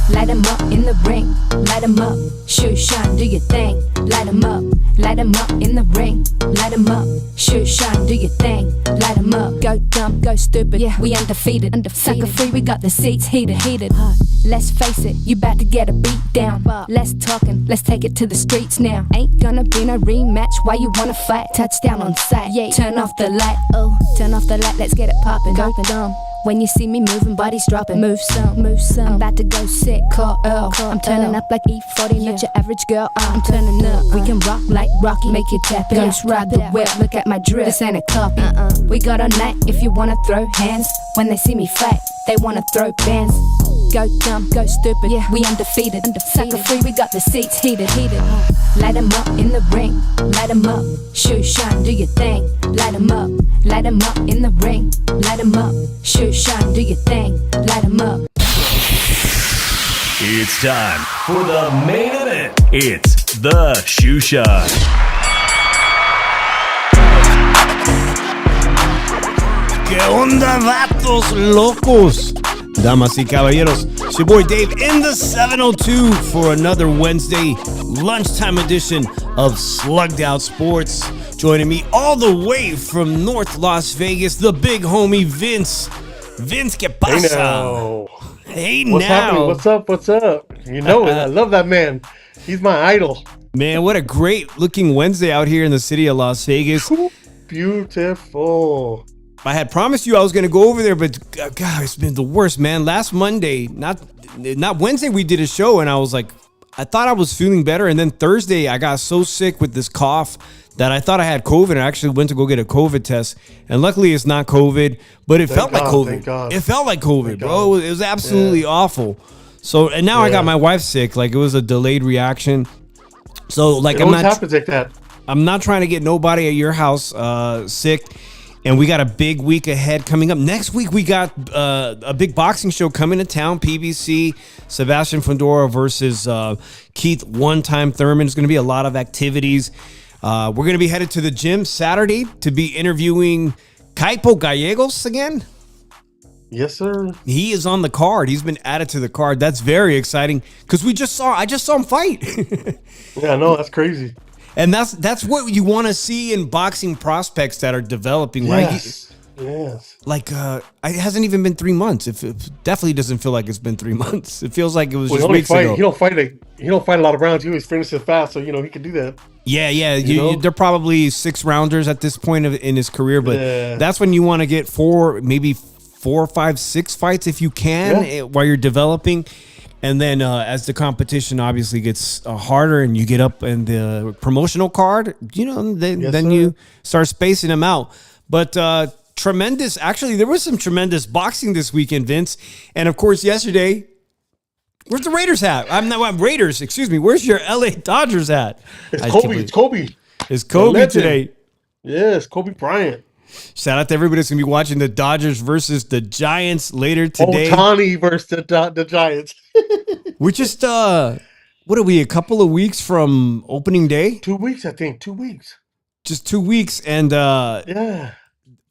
light 'em up in the ring, light 'em up, shoot, shine, do your thing, light 'em up in the ring, light 'em up, shoot, shine, do your thing, light 'em up, go dumb, go stupid, yeah, we undefeated, sucker free, we got the seats heated, let's face it, you bout to get a beat down, less talking, let's take it to the streets now, ain't gonna be no rematch, why you wanna fight, touchdown on sight, yeah, turn off the light, oh, turn off the light, let's get it poppin', go dumb. When you see me moving, bodies dropping. Move some. I'm about to go sick. Call Earl. I'm turning up like E40, not your average girl. I'm turning up. We can rock like Rocky. Make you tap it. Ghost ride the whip. Look at my drip. This ain't a copy. We got a night if you wanna throw hands. When they see me fight, they wanna throw bands. Go dumb, go stupid. Yeah, we undefeated. Sucker free, we got the seats heated. Light 'em up in the ring. Light 'em up. Shoot, shine, do your thing. Light 'em up. Light 'em up in the ring. Light 'em up. Shoot, shine, do your thing. Light 'em up. It's time for the main event. It's the Shoe Shot. ¿Qué onda, vatos locos? Damas y caballeros, it's your boy Dave in the 702 for another Wednesday lunchtime edition of Slugged Out Sports. Joining me all the way from North Las Vegas, the big homie Vince. Vince, ¿qué pasa? Hey now. Hey What's now. happening? What's up? You know it. I love that man. He's my idol. Man, what a great looking Wednesday out here in the city of Las Vegas. Beautiful. I had promised you I was going to go over there, but God, it's been the worst, man. Last Monday, not Wednesday, we did a show, and I was like, I thought I was feeling better, and then Thursday, I got so sick with this cough that I thought I had COVID. I actually went to go get a COVID test, and luckily it's not COVID, but it felt like COVID. Thank God. It felt like COVID, bro. It was absolutely awful. So, and now I got my wife sick. Like, it was a delayed reaction. So, like, It always happens like that. I'm not trying to get nobody at your house sick. And we got a big week ahead coming up. Next week, we got a big boxing show coming to town. PBC, Sebastian Fundora versus Keith One-Time Thurman. There's going to be a lot of activities. We're going to be headed to the gym Saturday to be interviewing Caipo Gallegos again. Yes, sir. He is on the card. He's been added to the card. That's very exciting because I just saw him fight. Yeah, no, that's crazy. And that's what you want to see in boxing prospects that are developing, right? Yes. Like, it hasn't even been 3 months. It definitely doesn't feel like it's been 3 months. It feels like it was just weeks ago. He don't fight a lot of rounds. He always finishes fast, so he can do that. Yeah. They're probably 6 rounders at this point in his career, but that's when you want to get 4, 5, 6 fights if you can while you're developing. And then as the competition obviously gets harder and you get up in the promotional card, then you start spacing them out. But actually, there was some tremendous boxing this weekend, Vince. And of course, yesterday, where's the Raiders hat? Raiders, excuse me. Where's your LA Dodgers hat? It's Kobe. It's Kobe today. Yes, Kobe Bryant. Shout out to everybody that's going to be watching the Dodgers versus the Giants later today. Ohtani versus the Giants. We're just, what are we, a couple of weeks from opening day? 2 weeks, I think. 2 weeks. Just 2 weeks. And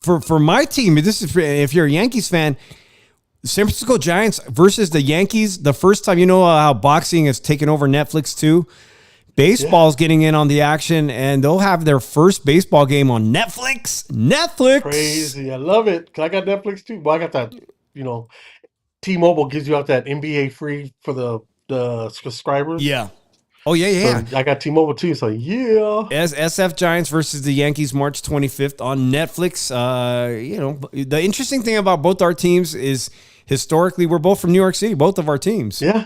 for my team, this is if you're a Yankees fan, San Francisco Giants versus the Yankees, the first time, how boxing has taken over Netflix too. Baseball's getting in on the action, and they'll have their first baseball game on Netflix. Crazy. I love it. 'Cause I got Netflix too. Well, I got that, T-Mobile gives you out that NBA free for the subscribers. Yeah. Oh, yeah. So I got T-Mobile too, so yeah. SF Giants versus the Yankees, March 25th on Netflix. The interesting thing about both our teams is historically we're both from New York City, both of our teams. Yeah.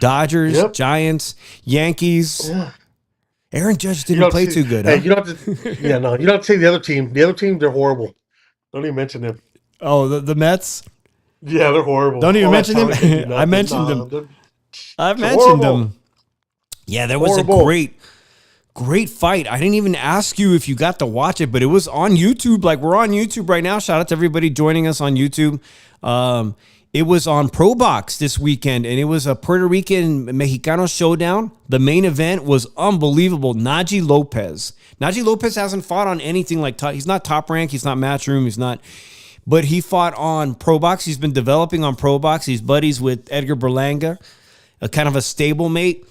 Dodgers, Giants, Yankees. Yeah. Aaron Judge didn't play too good. Hey, you don't have to. You don't have to say the other team. The other team, they're horrible. Don't even mention them. Oh, the Mets. Yeah, they're horrible. Don't even mention them. I mentioned them. I've mentioned them. Yeah, there was a great fight. I didn't even ask you if you got to watch it, but it was on YouTube. Like, we're on YouTube right now. Shout out to everybody joining us on YouTube. It was on Pro Box this weekend, and it was a Puerto Rican Mexicano showdown. The main event was unbelievable. Naji Lopez. Naji Lopez hasn't fought on anything like he's not Top Rank. He's not Matchroom. He's not. But he fought on Pro Box. He's been developing on Pro Box. He's buddies with Edgar Berlanga. a kind of a stablemate.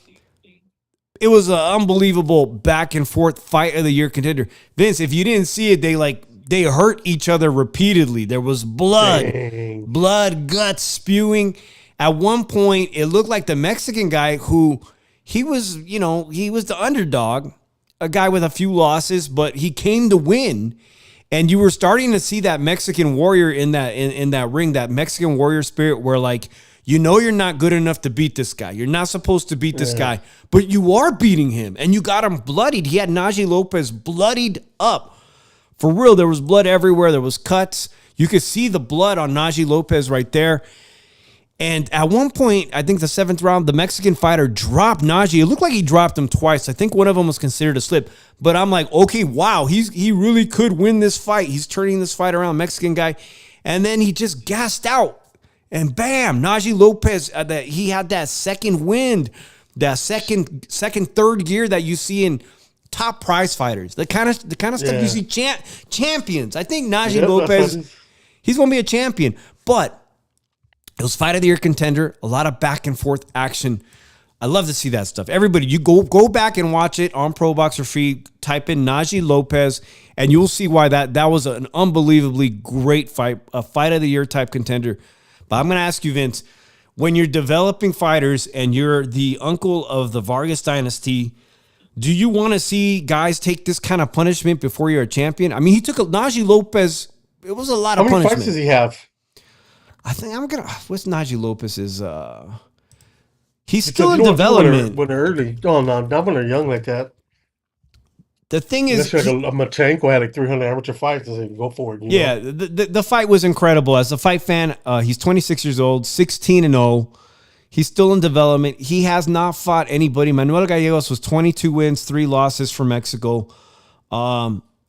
It was an unbelievable back and forth fight of the year contender. Vince, if you didn't see it, they hurt each other repeatedly. There was blood, guts spewing. At one point, it looked like the Mexican guy he was the underdog, a guy with a few losses, but he came to win. And you were starting to see that Mexican warrior in that ring, that Mexican warrior spirit where like, you're not good enough to beat this guy. You're not supposed to beat this guy, but you are beating him, and you got him bloodied. He had Najee Lopez bloodied up. For real, there was blood everywhere. There was cuts. You could see the blood on Najee Lopez right there. And at one point, I think the 7th round, the Mexican fighter dropped Najee. It looked like he dropped him twice. I think one of them was considered a slip. But I'm like, okay, wow, he really could win this fight. He's turning this fight around, Mexican guy. And then he just gassed out. And bam, Najee Lopez, he had that second wind, that second, third gear that you see in top prize fighters. The kind of stuff you see champions. I think Najee Lopez, he's going to be a champion. But it was fight of the year contender, a lot of back and forth action. I love to see that stuff. Everybody, you go back and watch it on Pro Boxer Free. Type in Najee Lopez, and you'll see why that was an unbelievably great fight, a fight of the year type contender. But I'm going to ask you, Vince, when you're developing fighters and you're the uncle of the Vargas dynasty, do you want to see guys take this kind of punishment before you're a champion? I mean, he took Najee Lopez. It was a lot of punishment. How many fights does he have? I think what's Najee Lopez's? He's still in development. When they're early. Oh, no, not when they're young like that. The thing is, like a Matchenko had like 300 amateur fights, so go for it. Yeah, the fight was incredible. As a fight fan, he's 26 years old, 16-0. He's still in development. He has not fought anybody. Manuel Gallegos was 22 wins, 3 losses for Mexico.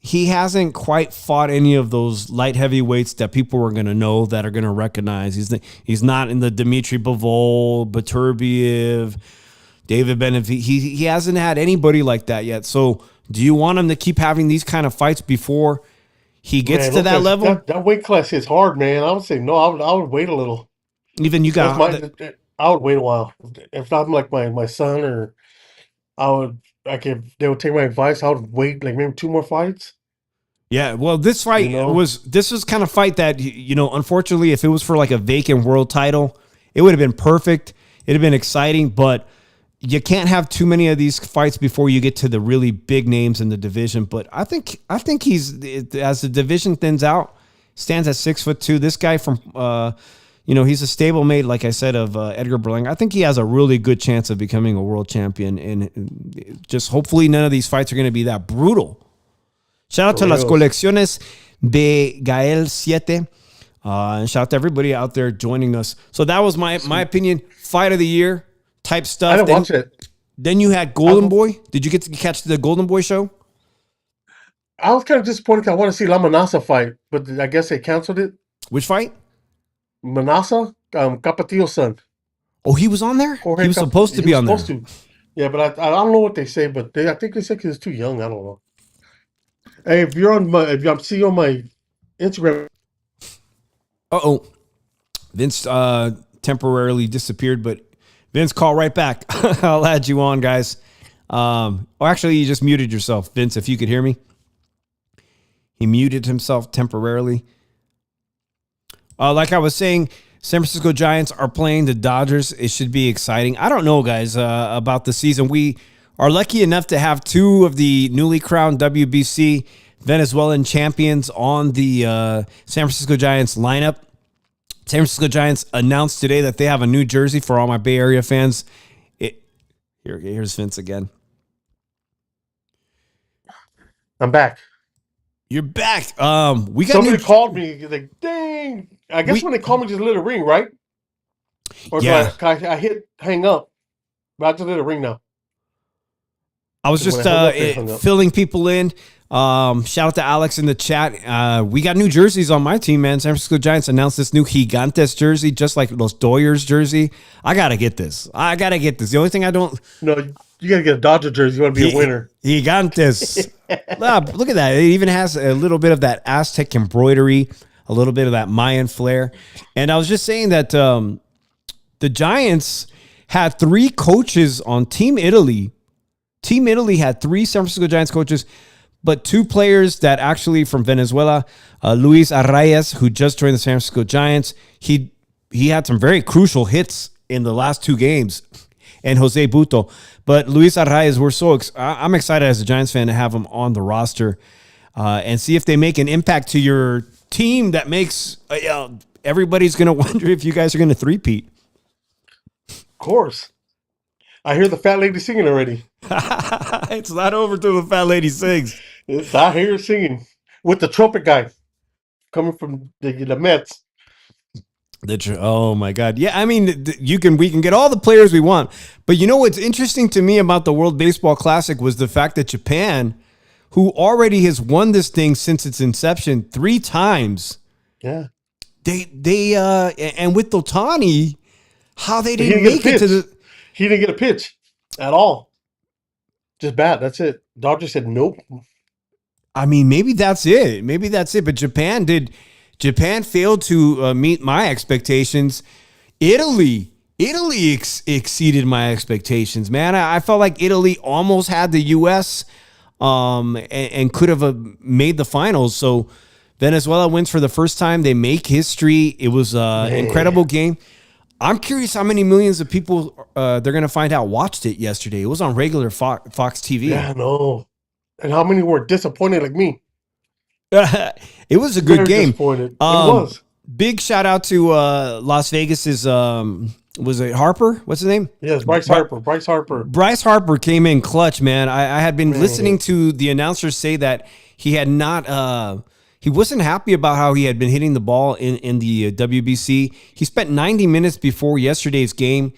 He hasn't quite fought any of those light heavyweights that people were going to know, that are going to recognize. He's not in the Dmitry Bivol, Baturbiev, David Benavidez. He hasn't had anybody like that yet. So do you want him to keep having these kind of fights before he gets to that level? That weight class is hard, man. I would say no. I would wait a little. Even you got. I would wait a while. If I'm like my son, or if they would take my advice, I would wait like maybe 2 more fights. Yeah, well, this fight was kind of fight that, unfortunately, if it was for like a vacant world title, it would have been perfect. It'd have been exciting, but you can't have too many of these fights before you get to the really big names in the division. But I think he's, as the division thins out, stands at 6'2". This guy from, he's a stablemate, like I said, of Edgar Berlanga. I think he has a really good chance of becoming a world champion, and just hopefully none of these fights are going to be that brutal. Shout out to Las Colecciones de Gael 7. And shout out to everybody out there joining us. So that was my opinion, fight of the year type stuff. I didn't watch it. Then you had Golden Boy. Did you get to catch the Golden Boy show? I was kind of disappointed because I want to see La Manasa fight, but I guess they canceled it. Which fight? Manasa, Capatillo's son. Oh, he was on there? He was supposed to be on there. Yeah, but I don't know what they say, but I think they said because it's too young. I don't know. Hey, if I'm seeing you on my Instagram. Vince temporarily disappeared, but Vince, call right back. I'll add you on, guys. Actually, you just muted yourself, Vince. If you could hear me, he muted himself temporarily. Like I was saying, San Francisco Giants are playing the Dodgers. It should be exciting. I don't know, guys, about the season. We are lucky enough to have 2 of the newly crowned WBC Venezuelan champions on the San Francisco Giants lineup. San Francisco Giants announced today that they have a new jersey for all my Bay Area fans. Here's Vince again. I'm back. You're back. We got somebody called me. Like, dang! I guess when they called me, just let it ring, right? Or yeah. I hit hang up, but I just let it ring now. I was just filling people in. Shout out to Alex in the chat. We got new jerseys on my team, man. San Francisco Giants announced this new Gigantes jersey, just like Los Doyers jersey. I got to get this. The only thing I don't... No, you got to get a Dodger jersey. You want to be a winner. Gigantes. Look at that. It even has a little bit of that Aztec embroidery, a little bit of that Mayan flair. And I was just saying that the Giants had 3 coaches on Team Italy. Team Italy had 3 San Francisco Giants coaches, but 2 players that actually from Venezuela, Luis Arraez, who just joined the San Francisco Giants. He had some very crucial hits in the last 2 games, and Jose Buto. But Luis Arraez, I'm excited as a Giants fan to have him on the roster and see if they make an impact to your team that makes everybody's going to wonder if you guys are going to three-peat. Of course. I hear the fat lady singing already. It's not over till the fat lady sings. I hear her singing with the trumpet guy coming from the Mets. Oh my God. Yeah, I mean, we can get all the players we want. But you know what's interesting to me about the World Baseball Classic was the fact that Japan, who already has won this thing since its inception 3 times. Yeah. They and with Otani, how they didn't make it to the... He didn't get a pitch at all. Just bat. That's it. Dodgers said nope. I mean, maybe that's it. But Japan failed to meet my expectations. Italy exceeded my expectations, man. I felt like Italy almost had the U.S. And could have made the finals. So Venezuela wins for the first time. They make history. It was an incredible game. I'm curious how many millions of people they're going to find out watched it yesterday. It was on regular Fox TV. Yeah, I know. And how many were disappointed like me? It was a good game. Disappointed. It was. Big shout out to Las Vegas's was it Harper? What's his name? Yes, Bryce Harper. Bryce Harper came in clutch, man. I had been listening to the announcers say that he had not he wasn't happy about how he had been hitting the ball in the WBC. He spent 90 minutes before yesterday's game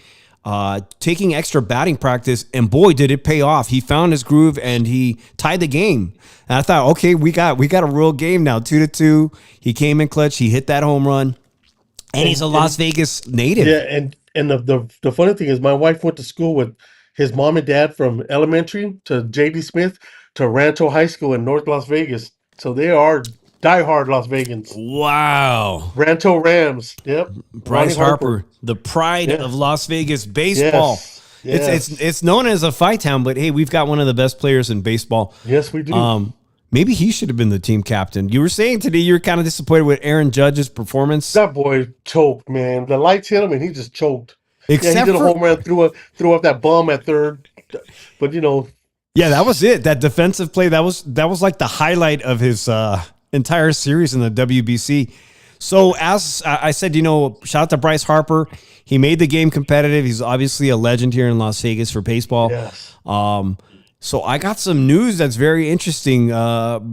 taking extra batting practice, and boy, did it pay off. He found his groove, and he tied the game. And I thought, okay, we got a real game now, 2-2. He came in clutch. He hit that home run, and he's a Las Vegas native. Yeah, and the funny thing is my wife went to school with his mom and dad from elementary to J.D. Smith to Rancho High School in North Las Vegas. So they are diehard Las Vegans. Wow. Rancho Rams. Yep. Bryce Harper, the pride of Las Vegas baseball. Yes. It's known as a fight town, but hey, we've got one of the best players in baseball. Yes, we do. Maybe he should have been the team captain. You were saying today you were kind of disappointed with Aaron Judge's performance. That boy choked, man. The lights hit him and he just choked. He did a home run, threw up that bomb at third. But yeah, that was it. That defensive play, that was like the highlight of his entire series in the WBC. So as I said, shout out to Bryce Harper. He made the game competitive. He's obviously a legend here in Las Vegas for baseball. Yes. So I got some news that's very interesting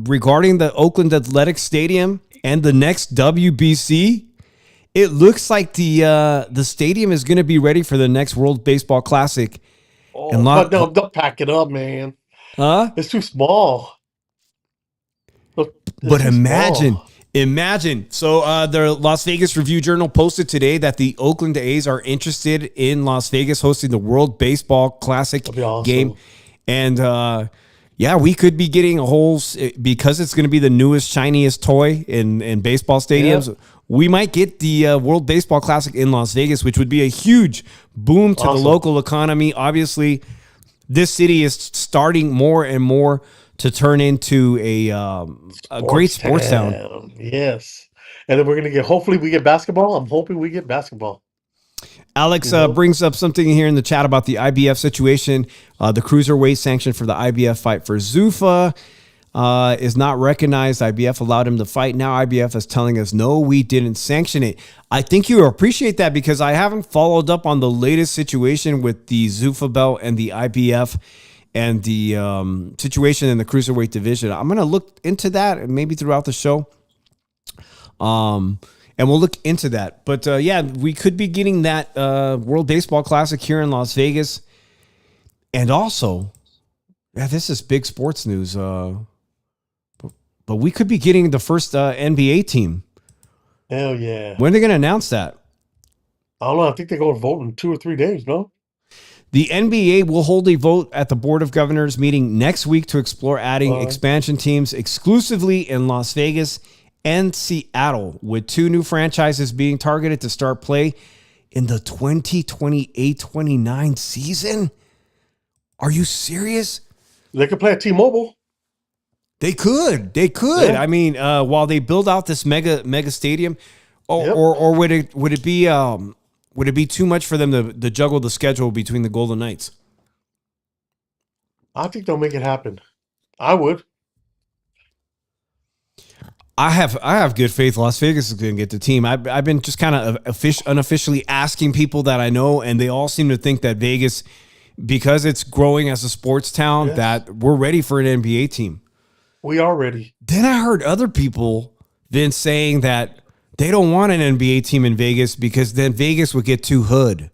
regarding the Oakland Athletics Stadium and the next WBC. It looks like the stadium is going to be ready for the next World Baseball Classic. But they'll pack it up, man. Huh? It's too small. But imagine. So the Las Vegas Review-Journal posted today that the Oakland A's are interested in Las Vegas hosting the World Baseball Classic game. And we could be getting a whole, because it's going to be the newest, shiniest toy in baseball stadiums. Yeah. We might get the World Baseball Classic in Las Vegas, which would be a huge boom to the local economy. Obviously, this city is starting more and more to turn into a great sports town. Yes. And then we're going to hopefully we get basketball. I'm hoping we get basketball. Alex brings up something here in the chat about the IBF situation. The cruiserweight sanction for the IBF fight for Zuffa is not recognized. IBF allowed him to fight. Now IBF is telling us, no, we didn't sanction it. I think you appreciate that because I haven't followed up on the latest situation with the Zuffa belt and the IBF and the situation in the cruiserweight division. I'm going to look into that maybe throughout the show. And we'll look into that. But, we could be getting that World Baseball Classic here in Las Vegas. And also, this is big sports news. But we could be getting the first NBA team. Hell yeah. When are they going to announce that? I don't know. I think they're going to vote in 2 or 3 days, no? The NBA will hold a vote at the Board of Governors meeting next week to explore adding expansion teams exclusively in Las Vegas and Seattle, with 2 new franchises being targeted to start play in the 2028-29 season? Are you serious? They could play at T-Mobile. They could. Yeah. I mean, while they build out this mega stadium, or would it be too much for them to juggle the schedule between the Golden Knights? I think they'll make it happen. I would. I have good faith Las Vegas is going to get the team. I've been just kind of unofficially asking people that I know, and they all seem to think that Vegas, because it's growing as a sports town, that we're ready for an NBA team. We are ready. Then I heard other people then saying that they don't want an NBA team in Vegas because then Vegas would get too hood.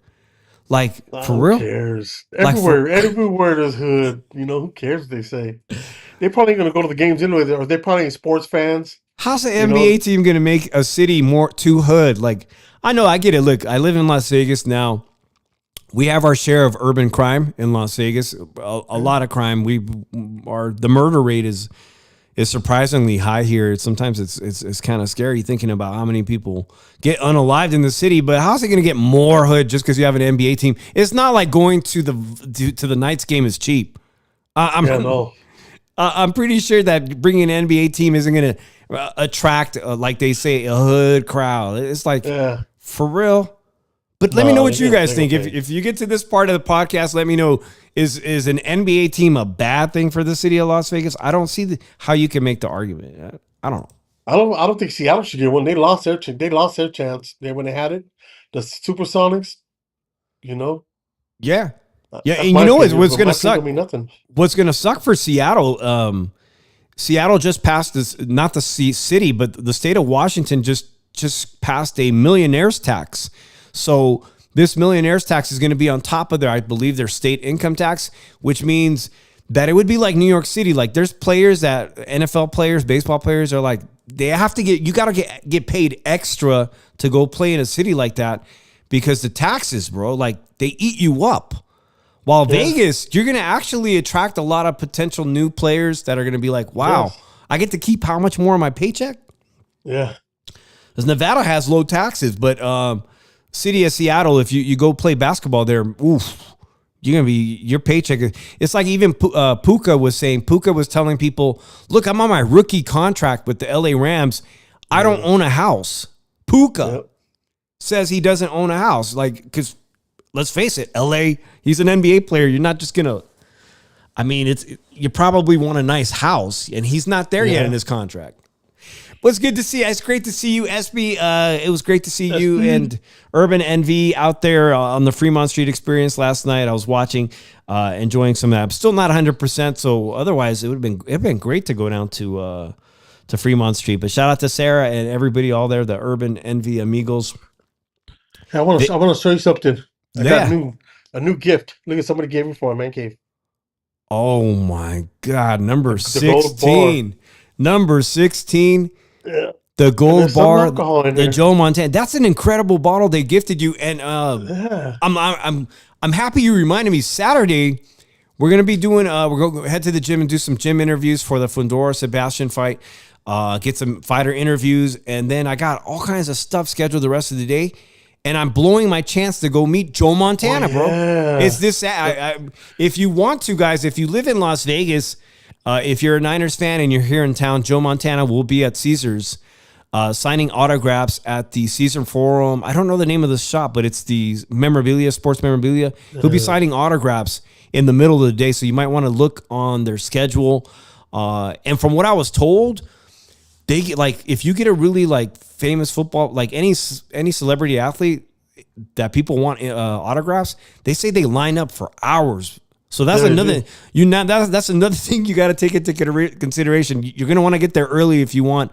Like, for real? Who cares? Everywhere there's hood. You know, who cares what they say? They're probably going to go to the games anyway. Or they're probably sports fans. How's the NBA team going to make a city more too hood? Like, I know, I get it. Look, I live in Las Vegas now. We have our share of urban crime in Las Vegas. A lot of crime. The murder rate is surprisingly high here. Sometimes it's kind of scary thinking about how many people get unalived in the city. But how's it going to get more hood just because you have an NBA team? It's not like going to the Knights game is cheap. I'm pretty sure that bringing an NBA team isn't going to attract, like they say, a hood crowd. It's like, for real. But let me know what you guys think. If you get to this part of the podcast, let me know. Is an NBA team a bad thing for the city of Las Vegas? I don't see how you can make the argument. I don't know. I don't think Seattle should get one. They lost their chance when they had it. The Supersonics, Yeah. Yeah, and you know what's going to suck? What's going to suck for Seattle? Seattle just passed this, not the city, but the state of Washington just passed a millionaire's tax. So this millionaire's tax is going to be on top of I believe, their state income tax, which means that it would be like New York City. Like, there's players that NFL players, baseball players are like, they have to you got to get paid extra to go play in a city like that because the taxes, bro, like they eat you up. While Vegas, you're going to actually attract a lot of potential new players that are going to be like, wow, I get to keep how much more of my paycheck? Yeah. Because Nevada has low taxes, but city of Seattle, if you go play basketball there, oof, you're going to be, your paycheck. It's like even Puka was saying, Puka was telling people, look, I'm on my rookie contract with the LA Rams. I don't own a house. Puka says he doesn't own a house. Like, because let's face it, LA, he's an NBA player. You're not just going to, I mean, you probably want a nice house, and he's not there yet in his contract. But it's good to see. It's great to see you, SB. It was great to see you and Urban Envy out there on the Fremont Street experience last night. I was watching, enjoying some of that. I'm still not 100%, so otherwise it would have been great to go down to Fremont Street. But shout out to Sarah and everybody all there, the Urban Envy amigos. I want to show you something. I got a new gift. Look at somebody gave me for a man cave. Oh my God, number 16. Number 16. Yeah. The gold bar, the Joe Montana. That's an incredible bottle they gifted you. And I'm happy you reminded me. Saturday, we're gonna be doing we're gonna head to the gym and do some gym interviews for the Fundora Sebastian fight. Get some fighter interviews, and then I got all kinds of stuff scheduled the rest of the day. And I'm blowing my chance to go meet Joe Montana, bro. It's this. If you want to, guys, if you live in Las Vegas, if you're a Niners fan and you're here in town, Joe Montana will be at Caesars signing autographs at the Caesar Forum. I don't know the name of the shop, but it's the sports memorabilia. He'll be signing autographs in the middle of the day, so you might want to look on their schedule. And from what I was told, they get, like, if you get a really famous football, like any celebrity athlete that people want autographs, they say they line up for hours. So that's that's another thing you got to take into consideration. You're going to want to get there early if you want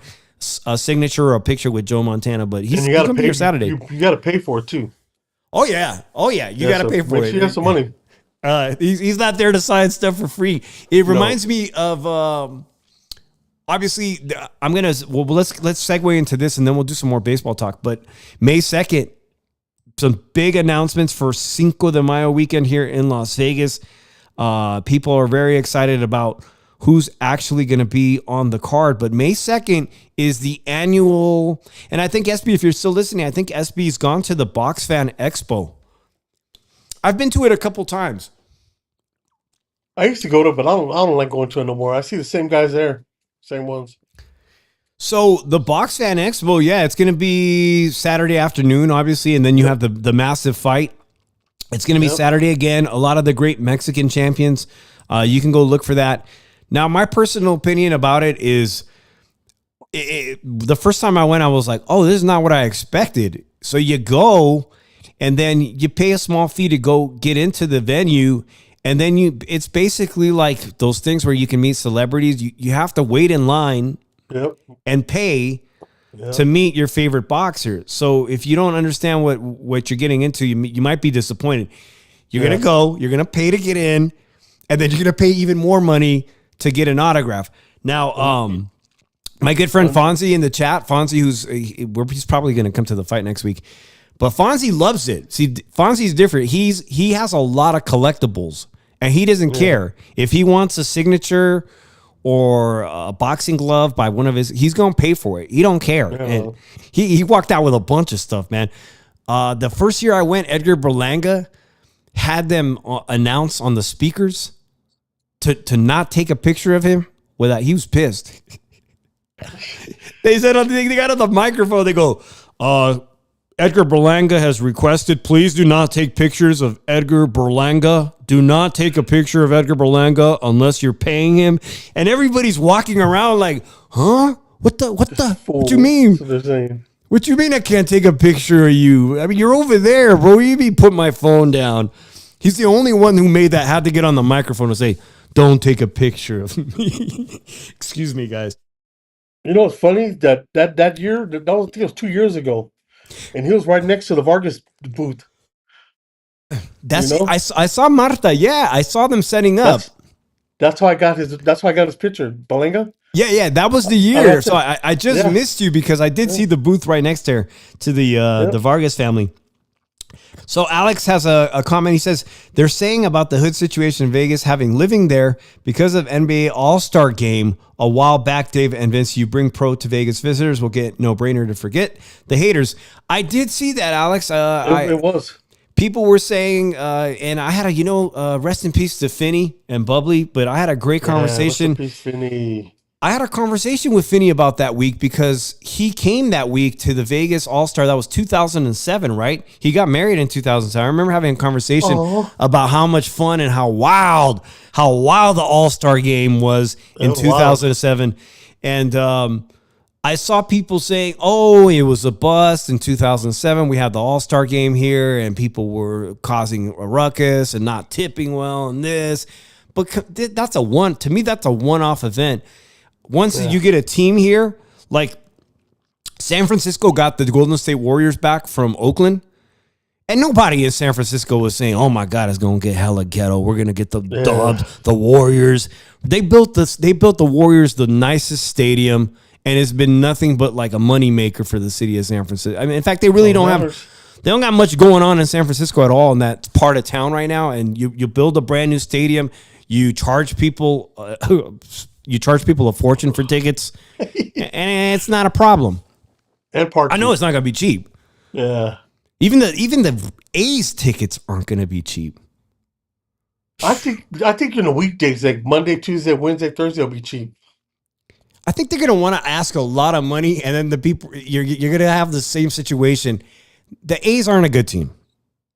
a signature or a picture with Joe Montana. But he's going to be here Saturday. You got to pay for it too. Oh yeah. You got to pay for it. You have some money. He's not there to sign stuff for free. It reminds me of obviously let's segue into this and then we'll do some more baseball talk. But May 2nd, some big announcements for Cinco de Mayo weekend here in Las Vegas. People are very excited about who's actually going to be on the card. But May 2nd is the annual, and I think SB, if you're still listening, I think SB's gone to the Box Fan Expo. I've been to it a couple times. I used to go to it, but I don't like going to it no more. I see the same guys there, same ones. So the Box Fan Expo, yeah, it's going to be Saturday afternoon, obviously, and then you have the massive fight. It's going to be Saturday again. A lot of the great Mexican champions. You can go look for that. Now, my personal opinion about it is, the first time I went, I was like, oh, this is not what I expected. So you go, and then you pay a small fee to go get into the venue, and then it's basically like those things where you can meet celebrities. You have to wait in line and pay to meet your favorite boxer. So if you don't understand what you're getting into, you might be disappointed. You're going to go, you're going to pay to get in, and then you're going to pay even more money to get an autograph. Now, my good friend Fonzie in the chat, Fonzie, he's probably going to come to the fight next week, but Fonzie loves it. See, Fonzie's different. He has a lot of collectibles, and he doesn't care. If he wants a signature or a boxing glove by one of he's going to pay for it. He don't care. Yeah. And he walked out with a bunch of stuff, man. The first year I went, Edgar Berlanga had them announce on the speakers to not take a picture of him without, he was pissed. They said, they got on the microphone, they go, Edgar Berlanga has requested, please do not take pictures of Edgar Berlanga. Do not take a picture of Edgar Berlanga unless you're paying him. And everybody's walking around like, huh? What you mean? What you mean I can't take a picture of you? I mean, you're over there, bro. You be putting my phone down. He's the only one who made that, had to get on the microphone and say, don't take a picture of me. Excuse me, guys. You know, it's funny that year, I think it was 2 years ago, and he was right next to the Vargas booth. That's, you know? I saw Marta. Yeah, I saw them setting up. That's how I got his picture. Berlanga. Yeah, that was the year. So I just missed you because I did see the booth right next there to the Vargas family. So Alex has a comment. He says, they're saying about the hood situation in Vegas, living there because of NBA All-Star Game a while back, Dave and Vince, you bring pro to Vegas visitors, will get no-brainer to forget the haters. I did see that, Alex. It was. People were saying, and I had rest in peace to Finney and Bubbly, but I had a great conversation. Rest in peace, Finney. I had a conversation with Finney about that week because he came that week to the Vegas All-Star. That was 2007, right? He got married in 2007. I remember having a conversation about how much fun and how wild the All-Star game was in 2007. Wild. And I saw people saying, oh, it was a bust in 2007. We had the All-Star game here and people were causing a ruckus and not tipping well and this. But that's a one-off event. Once you get a team here, like San Francisco got the Golden State Warriors back from Oakland, and nobody in San Francisco was saying, oh my God, it's going to get hella ghetto. We're going to get the Dubs, the Warriors. They built the Warriors the nicest stadium, and it's been nothing but like a moneymaker for the city of San Francisco. I mean, in fact, they really don't got much going on in San Francisco at all in that part of town right now. And you build a brand new stadium, you charge people a fortune for tickets, and it's not a problem. And parking. I know it's not going to be cheap. Yeah. Even the A's tickets aren't going to be cheap. I think in the weekdays, like Monday, Tuesday, Wednesday, Thursday, will be cheap. I think they're going to want to ask a lot of money, and then the people you're going to have the same situation. The A's aren't a good team.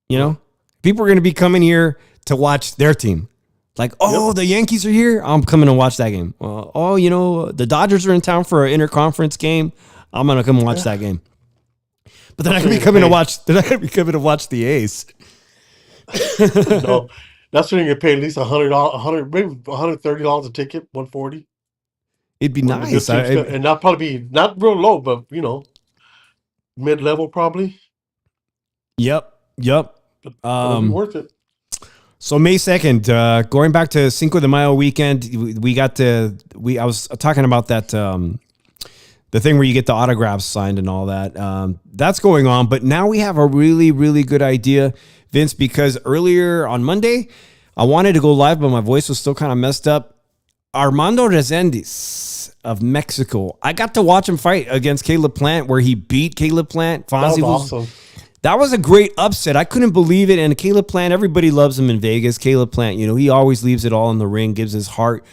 You know, people are going to be coming here to watch their team. Like, the Yankees are here. I'm coming to watch that game. The Dodgers are in town for an interconference game. I'm gonna come watch that game. But they're not gonna be coming to watch. They're not gonna be coming to watch the A's. No, that's when you get paid at least $100, maybe $130 a ticket, $140. It'd be nice, and that'll probably be not real low, but mid-level probably. Yep. It'll be worth it. So May 2nd, going back to Cinco de Mayo weekend, I was talking about that, the thing where you get the autographs signed and all that. That's going on, but now we have a really, really good idea, Vince, because earlier on Monday, I wanted to go live, but my voice was still kind of messed up. Armando Reséndiz of Mexico. I got to watch him fight against Caleb Plant, where he beat Caleb Plant. That was awesome. That was a great upset. I couldn't believe it. And Caleb Plant, everybody loves him in Vegas. Caleb Plant, he always leaves it all in the ring, gives his heart.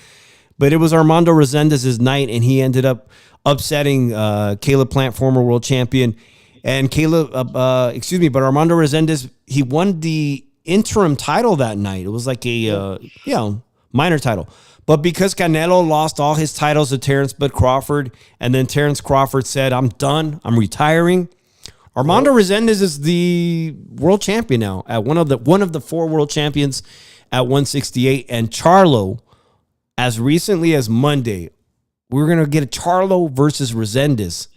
But it was Armando Reséndiz's night, and he ended up upsetting Caleb Plant, former world champion. And but Armando Reséndiz, he won the interim title that night. It was like a minor title. But because Canelo lost all his titles to Terrence Bud Crawford, and then Terrence Crawford said, "I'm done. I'm retiring." Armando Reséndiz is the world champion now, at one of the 4 world champions at 168. And Charlo, as recently as Monday, we're gonna get a Charlo versus Reséndiz.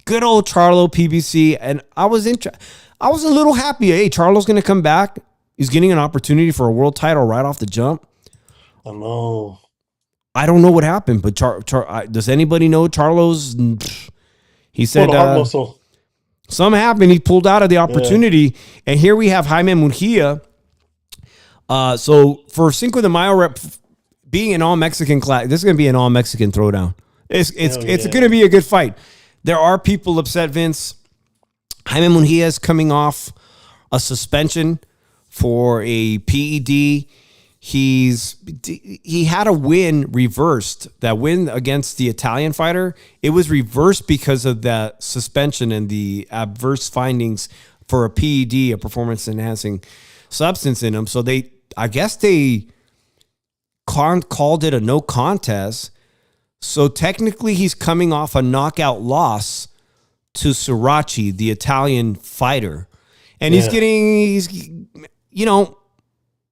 Good old Charlo PBC, and I was a little happy. Hey, Charlo's gonna come back. He's getting an opportunity for a world title right off the jump. I know. I don't know what happened, but does anybody know Charlo's? He said something happened. He pulled out of the opportunity, and here we have Jaime Murguia. So for Cinco de Mayo being an all-Mexican class, this is going to be an all-Mexican throwdown. It's going to be a good fight. There are people upset, Vince. Jaime Murguia is coming off a suspension for a PED. He had a win reversed. That win against the Italian fighter, it was reversed because of that suspension and the adverse findings for a PED, a performance enhancing substance in him. So I guess they called it a no contest. So technically he's coming off a knockout loss to Sirachi, the Italian fighter. And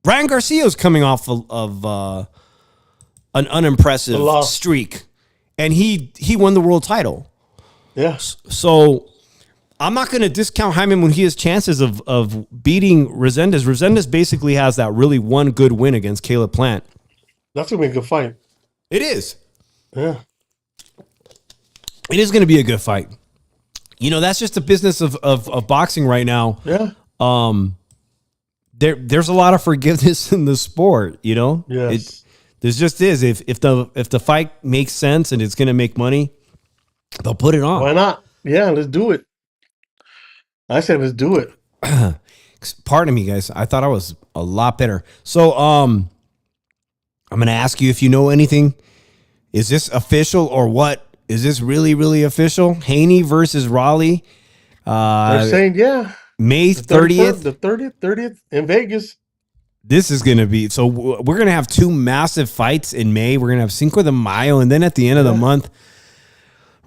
Ryan Garcia's coming off of an unimpressive streak, and he won the world title. Yeah. So I'm not going to discount Jaime Murguia's chances of beating Reséndiz. Reséndiz basically has that really one good win against Caleb Plant. That's going to be a good fight. It is. Yeah. It is going to be a good fight. That's just the business of boxing right now. Yeah. There's a lot of forgiveness in the sport, Yes. There's just is. If the fight makes sense and it's going to make money, they'll put it on. Why not? Yeah, let's do it. I said let's do it. Pardon me, guys. I thought I was a lot better. So I'm going to ask you if you know anything. Is this official or what? Is this really, really official? Haney versus Raleigh. They're saying, May 30th. The 30th in Vegas. This is going to be, so we're going to have 2 massive fights in May. We're going to have Cinco de Mayo, and then at the end of the month,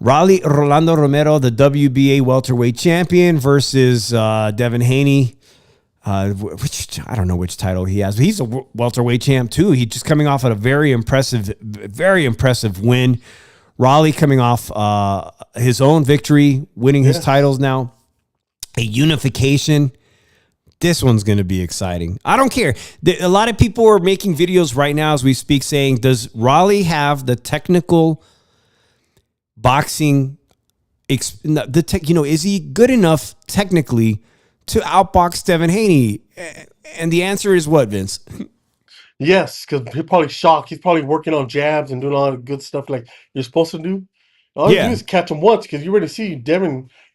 Raleigh Rolando Romero, the WBA welterweight champion, versus Devin Haney, which I don't know which title he has, but he's a welterweight champ too. He's just coming off at a very impressive win. Raleigh coming off his own victory, winning his titles now. A unification. This one's going to be exciting. I don't care. A lot of people are making videos right now as we speak saying, does Raleigh have the technical boxing, is he good enough technically to outbox Devin Haney? And the answer is what, Vince? Yes, because he's probably shocked. He's probably working on jabs and doing all the good stuff like you're supposed to do. All you do is catch him once, because you already see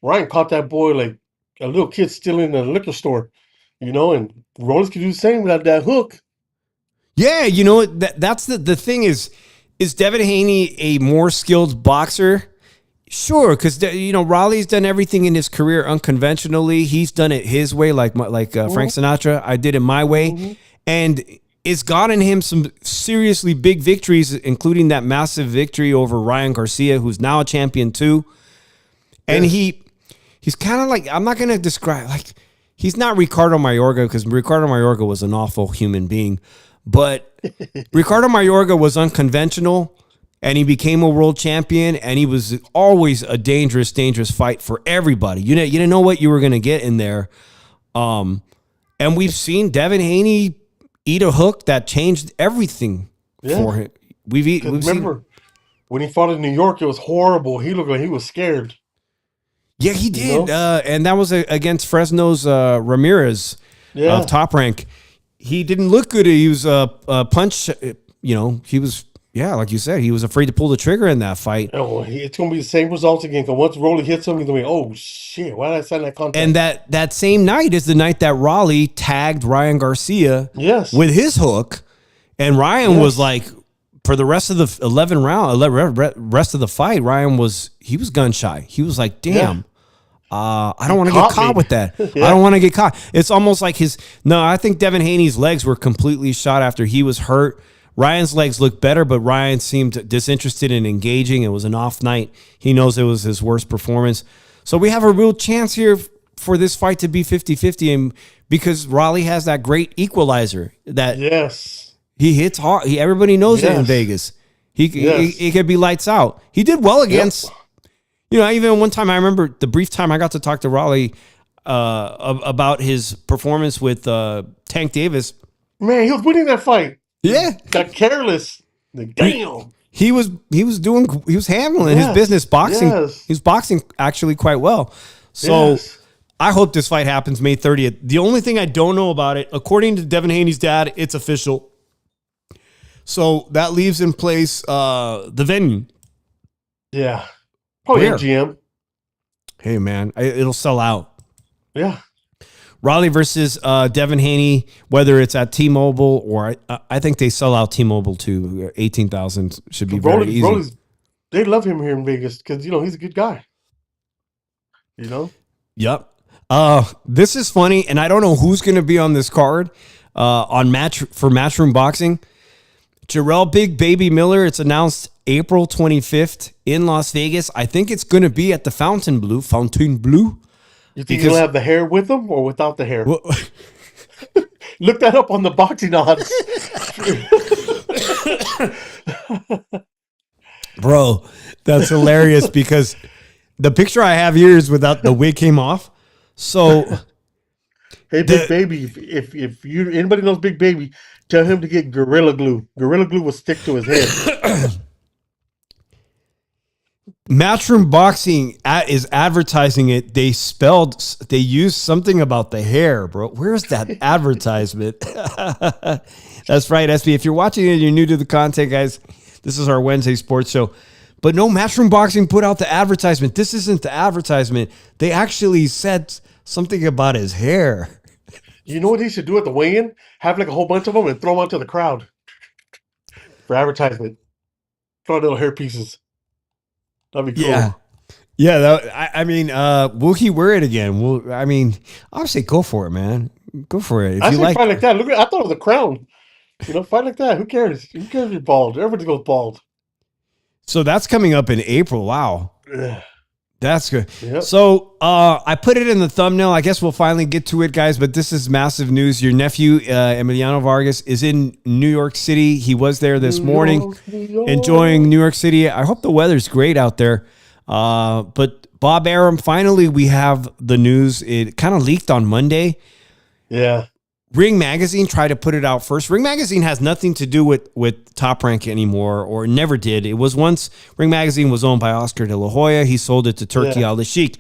Ryan caught that boy like a little kid stealing in a liquor store, and Rollins could do the same without that hook. Yeah, that's the thing is Devin Haney a more skilled boxer? Sure, because Raleigh's done everything in his career unconventionally. He's done it his way, like Frank Sinatra. I did it my way, and it's gotten him some seriously big victories, including that massive victory over Ryan Garcia, who's now a champion too. And he's kind of like, I'm not going to describe, like, he's not Ricardo Mayorga, because Ricardo Mayorga was an awful human being, but Ricardo Mayorga was unconventional, and he became a world champion, and he was always a dangerous fight for everybody. You didn't know what you were going to get in there. And we've seen Devin Haney eat a hook that changed everything for him. Remember, when he fought in New York, it was horrible. He looked like he was scared. Yeah, he did. And that was against Fresno's Ramirez of Top Rank. He didn't look good. He was a punch, he was Yeah, like you said, he was afraid to pull the trigger in that fight. Oh, it's going to be the same results again. Because once Rolly hits him, he's going to be, oh, shit, why did I sign that contract? And that same night is the night that Raleigh tagged Ryan Garcia with his hook. And Ryan was like, for the rest of the rest of the fight, Ryan was gun shy. He was like, damn. I don't want to get caught with that. I don't want to get caught. It's almost like I think Devin Haney's legs were completely shot after he was hurt. Ryan's legs looked better, but Ryan seemed disinterested in engaging. It was an off night. He knows it was his worst performance. So we have a real chance here for this fight to be 50-50, and because Raleigh has that great equalizer that he hits hard. Everybody knows that in Vegas. He could be lights out. He did well against, even one time I remember the brief time I got to talk to Raleigh about his performance with Tank Davis. Man, he was winning that fight. Yeah. Got careless. Damn. He was handling his business boxing. He was boxing actually quite well. So I hope this fight happens May 30th. The only thing I don't know about it, according to Devin Haney's dad, it's official. So that leaves in place the venue. Yeah. Probably MGM. Hey, man, it'll sell out. Yeah. Raleigh versus Devin Haney, whether it's at T-Mobile or I think they sell out T-Mobile too. 18,000 should be very easy. They love him here in Vegas because, he's a good guy. Yep. This is funny, and I don't know who's going to be on this card for Matchroom Boxing. Jarrell Big Baby Miller, it's announced April 25th in Las Vegas. I think it's going to be at the Fontainebleau. You think he'll have the hair with him or without the hair? Well, look that up on the boxing odds. Bro, that's hilarious because the picture I have here is without the wig came off. So, hey, Big Baby, if anybody knows Big Baby, tell him to get Gorilla Glue. Gorilla Glue will stick to his head. Matchroom Boxing is advertising it. They used something about the hair, bro. Where's that advertisement? That's right, SB. If you're watching it and you're new to the content, guys, this is our Wednesday sports show. But no, Matchroom Boxing put out the advertisement. This isn't the advertisement. They actually said something about his hair. You know what he should do at the weigh-in? Have like a whole bunch of them and throw them out to the crowd for advertisement. Throw little hair pieces. That'd be cool. Yeah. Will he wear it again? I'll say go for it, man. Go for it. I say fight like that. Look, I thought it was a crown. Fight like that. Who cares? Who cares if you're bald? Everybody goes bald. So that's coming up in April. Wow. That's good. Yep. So I put it in the thumbnail. I guess we'll finally get to it, guys. But this is massive news. Your nephew, Emiliano Vargas, is in New York City. He was there this morning, enjoying New York City. I hope the weather's great out there. But Bob Arum, finally, we have the news. It kind of leaked on Monday. Yeah. Ring Magazine tried to put it out first. Ring Magazine has nothing to do with Top Rank anymore, or never did. It was once Ring Magazine was owned by Oscar de la Hoya. He sold it to Turki Al-Sheikh.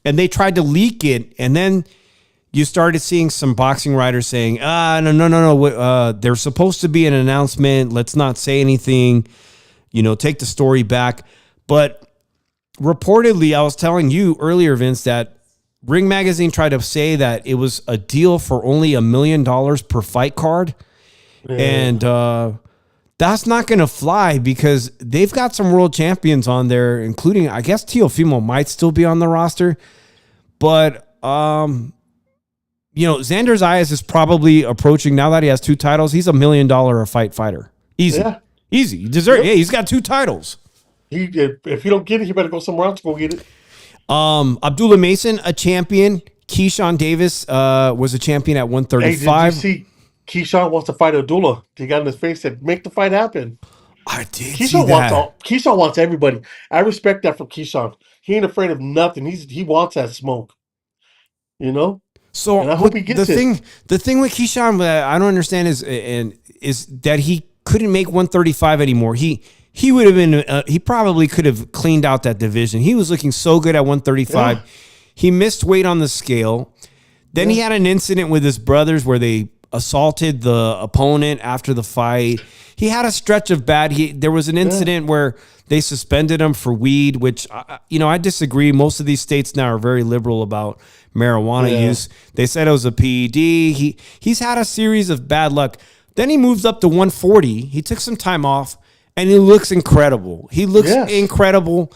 And they tried to leak it, and then you started seeing some boxing writers saying, no. There's supposed to be an announcement. Let's not say anything. Take the story back. But reportedly, I was telling you earlier, Vince, that Ring Magazine tried to say that it was a deal for only $1 million per fight card. Yeah. And that's not going to fly because they've got some world champions on there, including, I guess, Teofimo might still be on the roster. But, Xander Zayas is probably approaching, now that he has 2 titles, he's $1 million a fight fighter. Easy. Yeah. Easy. He deserves it. Yeah, he's got 2 titles. If you don't get it, you better go somewhere else to go get it. Abdullah Mason, a champion. Keyshawn Davis was a champion at 135. Hey, did you see Keyshawn wants to fight Abdullah? He got in his face and said, make the fight happen. I did Keyshawn see that. Keyshawn wants everybody. I respect that from Keyshawn. He ain't afraid of nothing. He wants that smoke. So and I hope he gets it. The thing with Keyshawn that I don't understand is that he couldn't make 135 anymore. He would have been. He probably could have cleaned out that division. He was looking so good at 135. Yeah. He missed weight on the scale. Then he had an incident with his brothers where they assaulted the opponent after the fight. He had a stretch of bad. There was an incident where they suspended him for weed, which, I disagree. Most of these states now are very liberal about marijuana use. They said it was a PED. He's had a series of bad luck. Then he moved up to 140. He took some time off, and he looks incredible. He looks incredible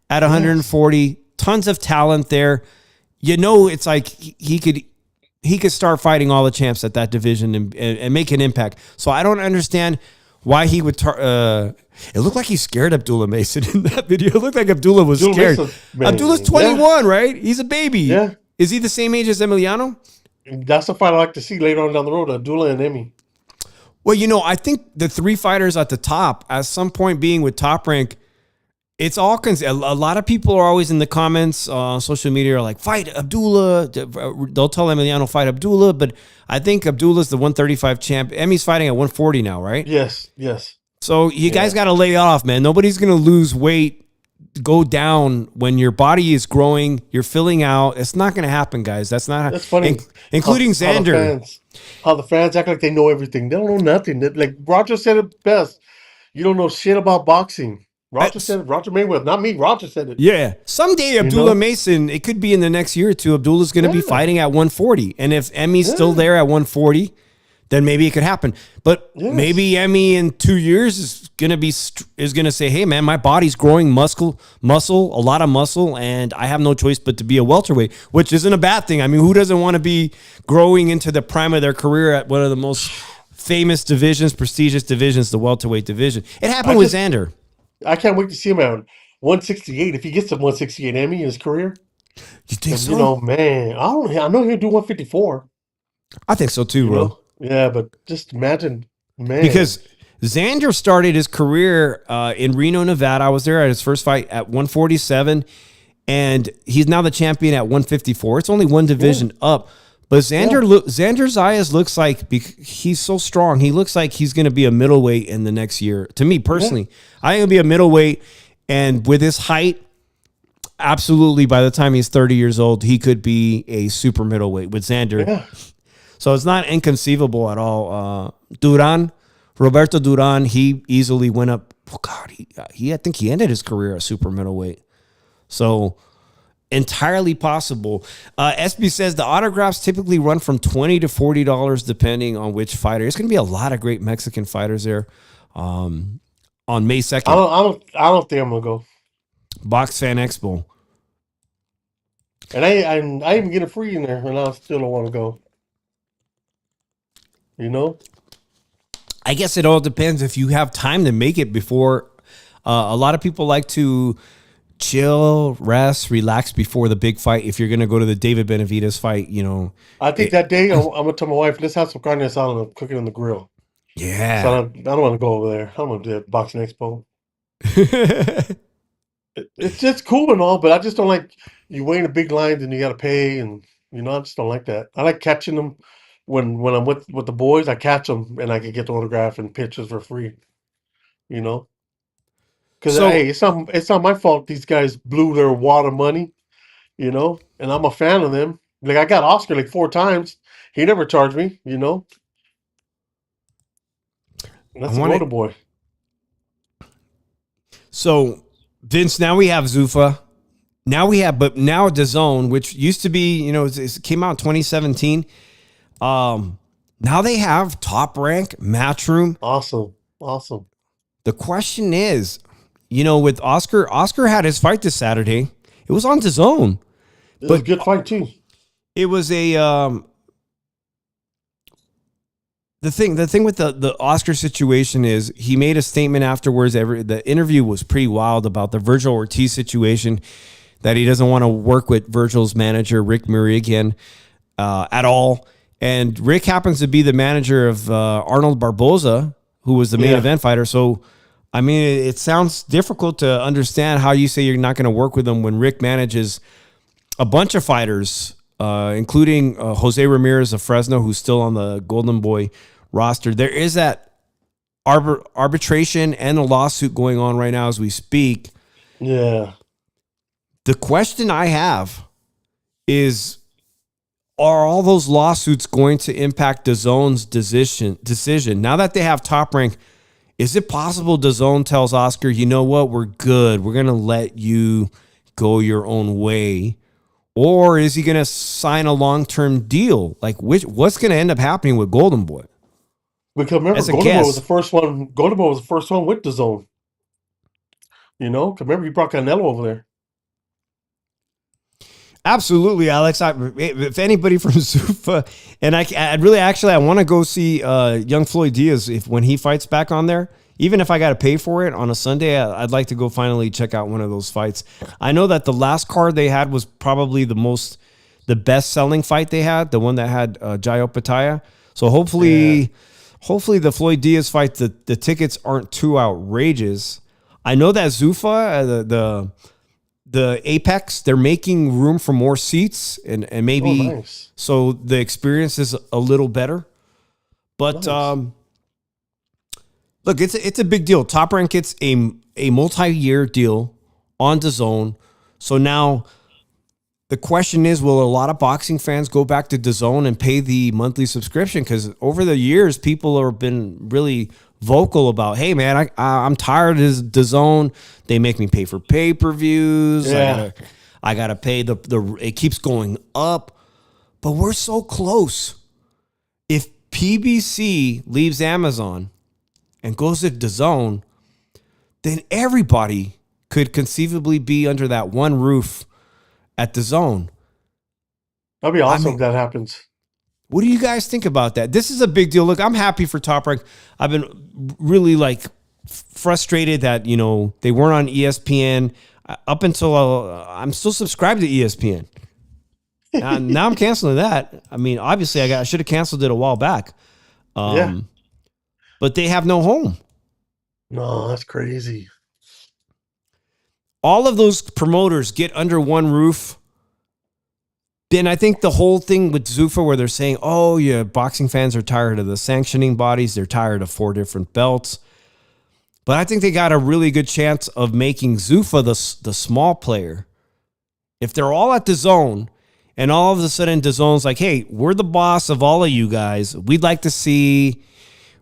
at 140. Tons of talent there. It's like he could start fighting all the champs at that division and make an impact. So I don't understand why he would. It looked like he scared Abdullah Mason in that video. It looked like Abdullah was scared. Abdullah's 21, right? He's a baby. Yeah. Is he the same age as Emiliano? That's the fight I like to see later on down the road, Abdullah and Emmy. Well, I think the three fighters at the top, at some point being with Top Rank, it's all a lot of people are always in the comments on social media are like, fight Abdullah. They'll tell Emiliano fight Abdullah, but I think Abdullah's the 135 champ. Emmy's fighting at 140 now, right? Yes. So you guys got to lay off, man. Nobody's going to lose weight, go down when your body is growing, you're filling out. It's not going to happen, guys. That's funny. Including Xander. How the fans act like they know everything. They don't know nothing. Like Roger said it best. You don't know shit about boxing. Roger said it. Roger Mayweather, not me. Roger said it. Yeah. Someday Abdullah Mason, it could be in the next year or two, Abdullah's going to be fighting at 140. And if Emmy's still there at 140, then maybe it could happen. But maybe Emmy in 2 years is going to say, hey, man, my body's growing muscle, a lot of muscle, and I have no choice but to be a welterweight, which isn't a bad thing. I mean, who doesn't want to be growing into the prime of their career at one of the most famous divisions, prestigious divisions, the welterweight division? It happened with Xander. I can't wait to see him at 168. If he gets to 168 Emmy in his career, you think so? Man, I know he'll do 154. I think so too, bro. Yeah, but just imagine, man. Because Xander started his career in Reno, Nevada. I was there at his first fight at 147, and he's now the champion at 154. It's only one division up. But Xander Zayas looks like he's so strong. He looks like he's going to be a middleweight in the next year. To me personally, I think he'll be a middleweight, and with his height, absolutely. By the time he's 30 years old, he could be a super middleweight with Xander. Yeah. So it's not inconceivable at all. Roberto Duran, he easily went up. Oh God, I think he ended his career at super middleweight. So entirely possible. SB says the autographs typically run from $20 to $40 depending on which fighter. There's going to be a lot of great Mexican fighters there on May 2nd. I don't think I'm gonna go. Box Fan Expo. And I even get it free in there, and I still don't want to go. I guess it all depends if you have time to make it before. A lot of people like to chill, rest, relax before the big fight. If you're going to go to the David Benavidez fight, I think that day I'm going to tell my wife, let's have some carne asada and cook it on the grill. Yeah. So I don't want to go over there. I don't want to do that boxing expo. It's just cool and all, but I just don't like you wait in a big line and you got to pay. And, I just don't like that. I like catching them. When I'm with the boys, I catch them and I can get the autograph and pictures for free, Because hey, it's not my fault. These guys blew their water money, and I'm a fan of them. Like I got Oscar like 4 times. He never charged me, That's the water boy. So Vince, now we have Zuffa. Now DAZN, which used to be, it came out in 2017. Now they have Top Rank, Matchroom. Awesome. The question is, with Oscar had his fight this Saturday. It was on DAZN. It was a good fight too. It was a the thing with the Oscar situation is he made a statement afterwards. The interview was pretty wild about the Virgil Ortiz situation, that he doesn't want to work with Virgil's manager Rick Murigian at all. And Rick happens to be the manager of Arnold Barboza, who was the main event fighter. So, I mean, it sounds difficult to understand how you say you're not going to work with him when Rick manages a bunch of fighters, including Jose Ramirez of Fresno, who's still on the Golden Boy roster. There is that arbitration and a lawsuit going on right now as we speak. Yeah. The question I have is, are all those lawsuits going to impact DAZN's decision? Now that they have Top Rank, is it possible DAZN tells Oscar, you know what, we're good. We're going to let you go your own way. Or is he going to sign a long-term deal? Like, what's going to end up happening with Golden Boy? Because remember, Golden Boy was the first one. Golden Boy was the first one with DAZN. You know, because remember, he brought Canelo over there. Absolutely, Alex. If anybody from Zuffa, and I want to go see young Floyd Diaz when he fights back on there. Even if I got to pay for it on a Sunday, I'd like to go finally check out one of those fights. I know that the last card they had was probably the best selling fight they had, the one that had Jayo Pataya. So hopefully the Floyd Diaz fight, the tickets aren't too outrageous. I know that Zuffa, the Apex, they're making room for more seats and maybe nice. So the experience is a little better. But nice. Look, it's a big deal. Top Rank gets a multi-year deal on DAZN. So now the question is, will a lot of boxing fans go back to DAZN and pay the monthly subscription? Because over the years, people have been really vocal about, hey, man, I'm tired of this DAZN. They make me pay for pay-per-views. Yeah. I gotta pay it keeps going up. But we're so close. If PBC leaves Amazon and goes to DAZN, then everybody could conceivably be under that one roof at DAZN. That'd be awesome if that happens. What do you guys think about that? This is a big deal. Look, I'm happy for Top Rank. I've been really frustrated that, they weren't on ESPN up until I'm still subscribed to ESPN. Now I'm canceling that. I mean, obviously I should have canceled it a while back. But they have no home. No, that's crazy. All of those promoters get under one roof. Then I think the whole thing with Zuffa where they're saying, oh, yeah, boxing fans are tired of the sanctioning bodies. They're tired of 4 different belts. But I think they got a really good chance of making Zuffa the small player. If they're all at DAZN and all of a sudden DAZN's like, hey, we're the boss of all of you guys. We'd like to see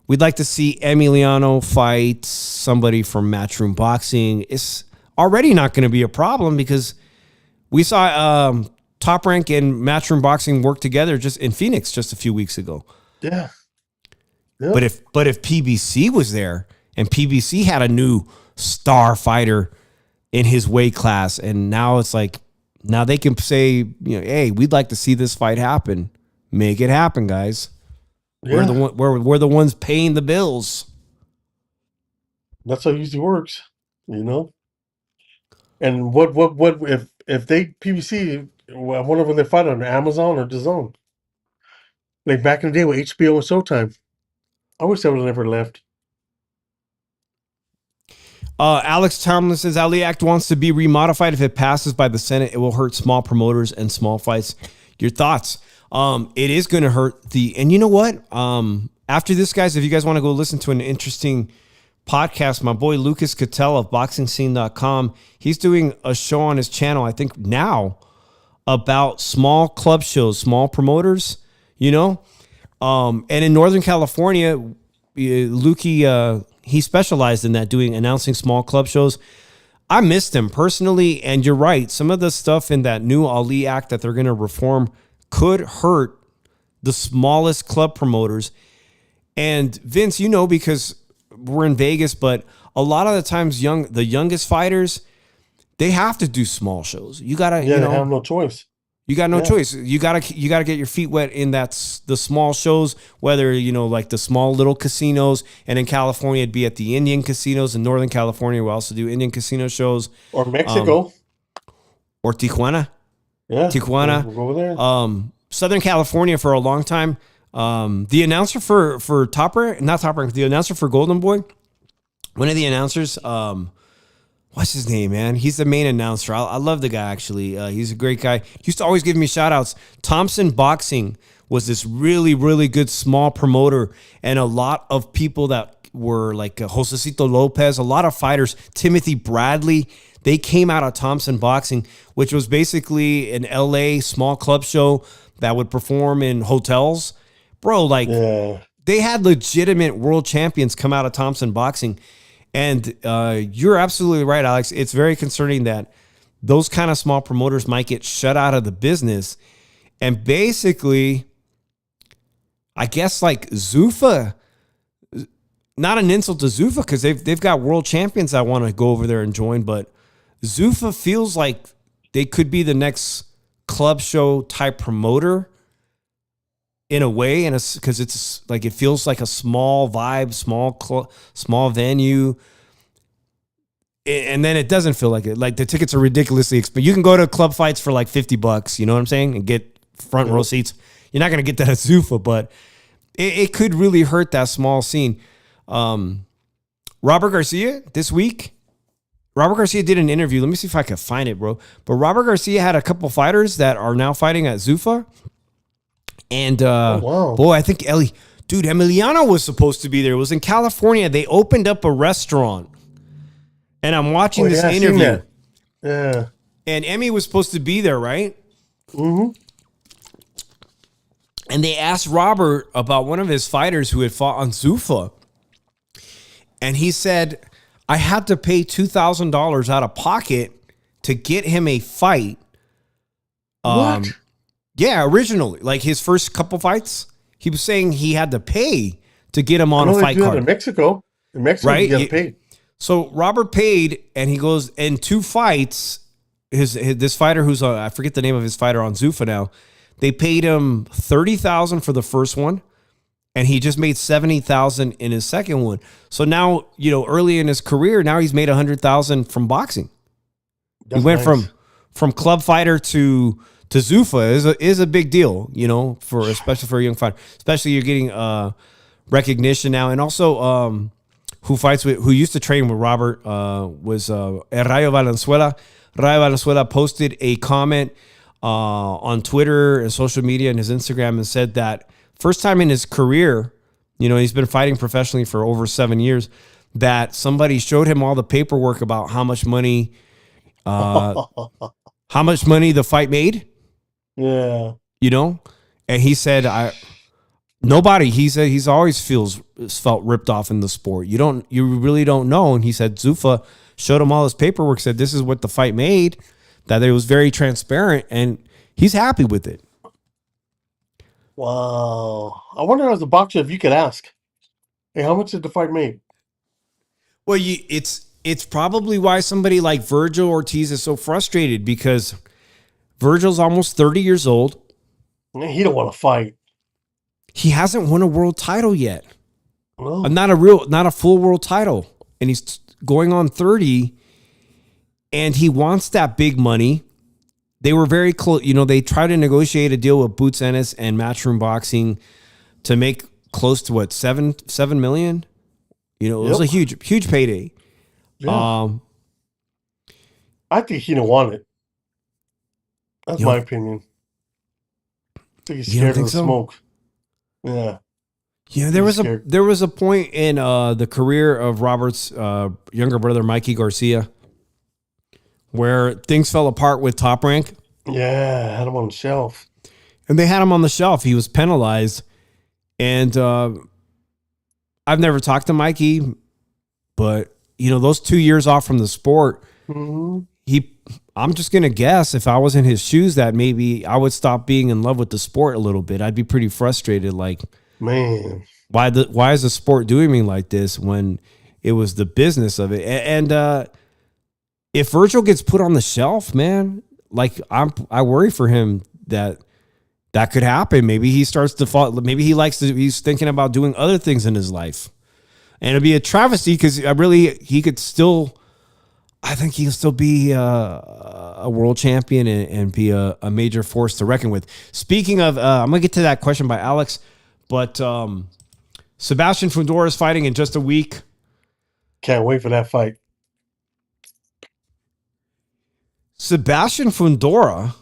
Emiliano fight somebody from Matchroom Boxing. It's already not going to be a problem because we saw Top Rank and Matchroom Boxing work together just in Phoenix just a few weeks ago. Yeah. But if PBC was there and PBC had a new star fighter in his weight class, and now it's like, now they can say, hey, we'd like to see this fight happen. Make it happen, guys. Yeah. We're the ones paying the bills. That's how it usually works, And what if they PBC? I wonder when they fight on Amazon or DAZN. Like back in the day with HBO and Showtime. I wish they would have never left. Alex Tomlin says Ali Act wants to be remodified. If it passes by the Senate, it will hurt small promoters and small fights. Your thoughts? It is going to hurt and you know what? After this, guys, if you guys want to go listen to an interesting podcast, my boy Lucas Cattell of BoxingScene.com, he's doing a show on his channel, I think now, about small club shows, small promoters, and in Northern California, Lukey, he specialized in that, announcing small club shows. I missed him personally, and you're right. Some of the stuff in that new Ali Act that they're going to reform could hurt the smallest club promoters. And Vince, because we're in Vegas, but a lot of the times the youngest fighters, they have to do small shows. You gotta, they have no choice. You got no choice. You gotta get your feet wet in the small shows, whether like the small little casinos, and in California it'd be at the Indian casinos. In Northern California, we also do Indian casino shows. Or Mexico. Or Tijuana. Yeah. Tijuana. We'll go over there. Southern California for a long time. The announcer for the announcer for Golden Boy, one of the announcers, what's his name, man? He's the main announcer. I love the guy, actually. He's a great guy. He used to always give me shout outs. Thompson Boxing was this really, really good small promoter, and a lot of people that were like Josecito Lopez, a lot of fighters, Timothy Bradley. They came out of Thompson Boxing, which was basically an LA small club show that would perform in hotels. Bro, like they had legitimate world champions come out of Thompson Boxing. And you're absolutely right, Alex. It's very concerning that those kind of small promoters might get shut out of the business. And basically, I guess like Zuffa, not an insult to Zuffa because they've got world champions that want to go over there and join, but Zuffa feels like they could be the next club show type promoter in a way, and because it's like it feels like a small vibe, small venue, and then it doesn't feel like it. Like the tickets are ridiculously expensive. You can go to club fights for like $50, you know what I'm saying, and get front row seats. You're not gonna get that at Zuffa, but it could really hurt that small scene. Robert Garcia this week. Robert Garcia did an interview. Let me see if I can find it, bro. But Robert Garcia had a couple fighters that are now fighting at Zuffa. And, boy, I think Emiliano was supposed to be there. It was in California. They opened up a restaurant. And I'm watching this interview. Yeah. And Emmy was supposed to be there, right? Mm-hmm. And they asked Robert about one of his fighters who had fought on Zuffa. And he said, I had to pay $2,000 out of pocket to get him a fight. What? Yeah, originally, like his first couple fights, he was saying he had to pay to get him on a fight card. In Mexico, right? You have to pay. So Robert paid, and he goes in 2 fights. This fighter who's I forget the name of his fighter on Zuffa now. They paid him $30,000 for the first one. And he just made $70,000 in his second one. So now, early in his career, now he's made $100,000 from boxing. He went from club fighter to Zuffa is a big deal, especially for a young fighter. Especially you're getting recognition now, and also who used to train with Robert was Rayo Valenzuela. Rayo Valenzuela posted a comment on Twitter and social media and his Instagram and said that. First time in his career, he's been fighting professionally for over 7 years, that somebody showed him all the paperwork about how much money the fight made. Yeah. And he said, he said he's always felt ripped off in the sport. You really don't know. And he said Zuffa showed him all his paperwork, said this is what the fight made, that it was very transparent, and he's happy with it. Wow. I wonder as a boxer if you could ask, hey, how much did the fight make? Well, it's probably why somebody like Virgil Ortiz is so frustrated, because Virgil's almost 30 years old. He don't want to fight. He hasn't won a world title yet. Oh. Not a full world title. And he's going on 30, and he wants that big money. They were very close. They tried to negotiate a deal with Boots Ennis and Matchroom Boxing to make close to $7 million. It was a huge payday. Yeah. I think he don't want it. That's my opinion. I think he's scared of the smoke. Yeah. Yeah, there was a point in the career of Robert's younger brother, Mikey Garcia, where things fell apart with Top Rank. Yeah, had him on the shelf. And they had him on the shelf. He was penalized. And I've never talked to Mikey, but, those 2 years off from the sport, I'm just going to guess, if I was in his shoes, that maybe I would stop being in love with the sport a little bit. I'd be pretty frustrated. Like, man, why is the sport doing me like this when it was the business of it? And if Virgil gets put on the shelf, man, like I worry for him that could happen. Maybe he starts to fall. Maybe he's thinking about doing other things in his life, and it'd be a travesty because he could still. I think he'll still be a world champion and be a major force to reckon with. Speaking of, I'm gonna get to that question by Alex, but Sebastian Fundora is fighting in just a week. Can't wait for that fight. Sebastian Fundora,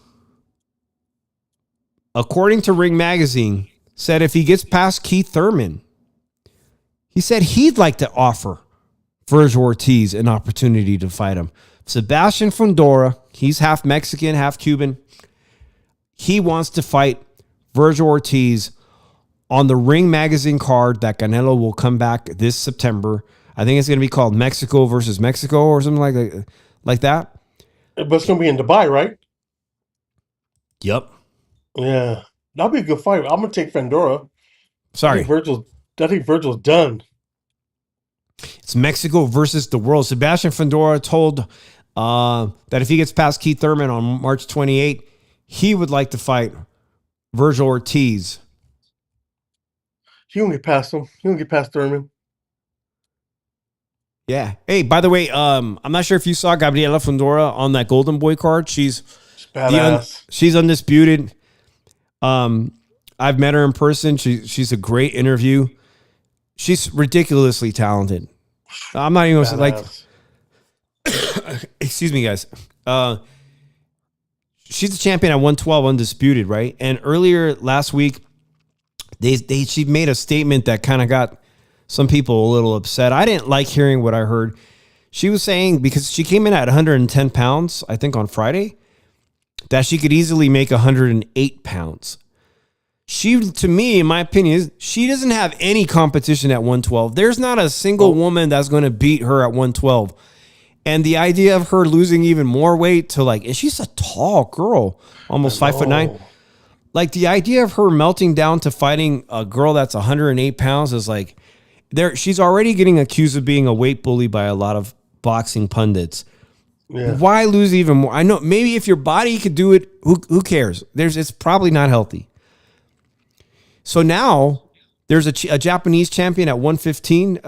according to Ring Magazine, said if he gets past Keith Thurman, He said he'd like to offer Virgil Ortiz an opportunity to fight him. Sebastian Fundora, he's half Mexican, half Cuban. He wants to fight Virgil Ortiz on the Ring Magazine card that Canelo will come back this September. I think it's going to be called Mexico versus Mexico or something like that. But it's going to be in Dubai, right? Yep. Yeah. That'll be a good fight. I'm going to take Fundora. Sorry. I think Virgil's done. It's Mexico versus the world. Sebastian Fundora told that if he gets past Keith Thurman on March 28th, he would like to fight Virgil Ortiz. He won't get past him. He won't get past Thurman. Yeah. Hey, by the way, I'm not sure if you saw Gabriela Fundora on that Golden Boy card. She's badass. She's undisputed. I've met her in person. She's a great interview. She's ridiculously talented. I'm not even gonna excuse me, guys. She's a champion at 112, undisputed, right? And earlier last week, she made a statement that kind of got some people a little upset. I didn't like hearing what I heard. She was saying, because she came in at 110 pounds, I think on Friday, that she could easily make 108 pounds. She, to me, in my opinion, she doesn't have any competition at 112. There's not a single woman that's going to beat her at 112. And the idea of her losing even more weight to and she's a tall girl, almost 5'9". Like the idea of her melting down to fighting a girl that's 108 pounds is she's already getting accused of being a weight bully by a lot of boxing pundits. Yeah. Why lose even more? I know maybe if your body could do it, who cares? It's probably not healthy. So now there's a Japanese champion at 115,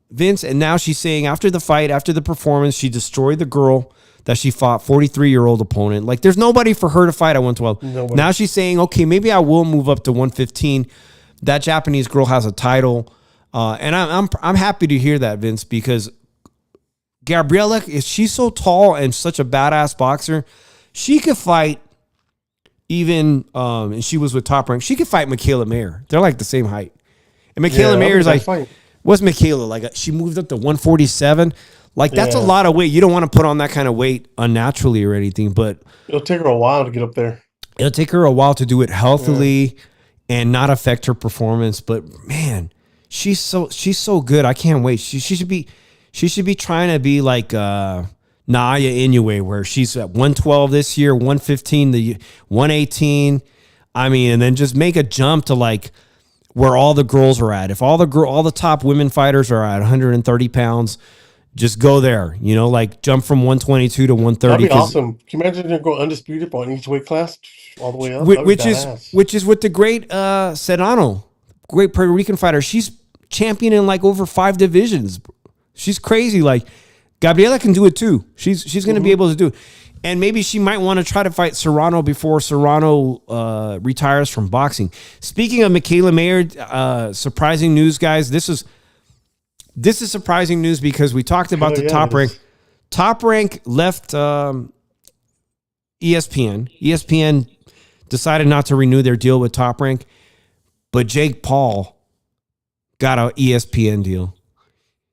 Vince, and now she's saying after the fight, after the performance, she destroyed the girl that she fought, 43-year-old opponent. There's nobody for her to fight at 112. Nobody. Now she's saying, okay, maybe I will move up to 115. That Japanese girl has a title, and I'm happy to hear that, Vince, because Gabriela, she's so tall and such a badass boxer. She could fight even, and she was with Top Rank. She could fight Michaela Mayer. They're the same height, and Michaela Mayer is what's Michaela she moved up to 147. That's a lot of weight. You don't want to put on that kind of weight unnaturally or anything, but it'll take her a while to get up there. It'll take her a while to do it healthily and not affect her performance. But man, she's so good. I can't wait. She should be trying to be like Naya Inoue, where she's at 112 this year, 115, the 118. I mean, and then just make a jump to where all the girls are at. If all the top women fighters are at 130 pounds, just go there. Jump from 122 to 130. That'd be awesome. Can you imagine them go undisputed on each weight class all the way up? Which is what the great Serrano, great Puerto Rican fighter. She's championing over 5 divisions. She's crazy. Gabriela can do it too. She's going to be able to do it. And maybe she might want to try to fight Serrano before Serrano retires from boxing. Speaking of Michaela Mayer, surprising news, guys. This is surprising news because we talked about the Top Rank. Top Rank left ESPN. ESPN decided not to renew their deal with Top Rank, but Jake Paul got an ESPN deal.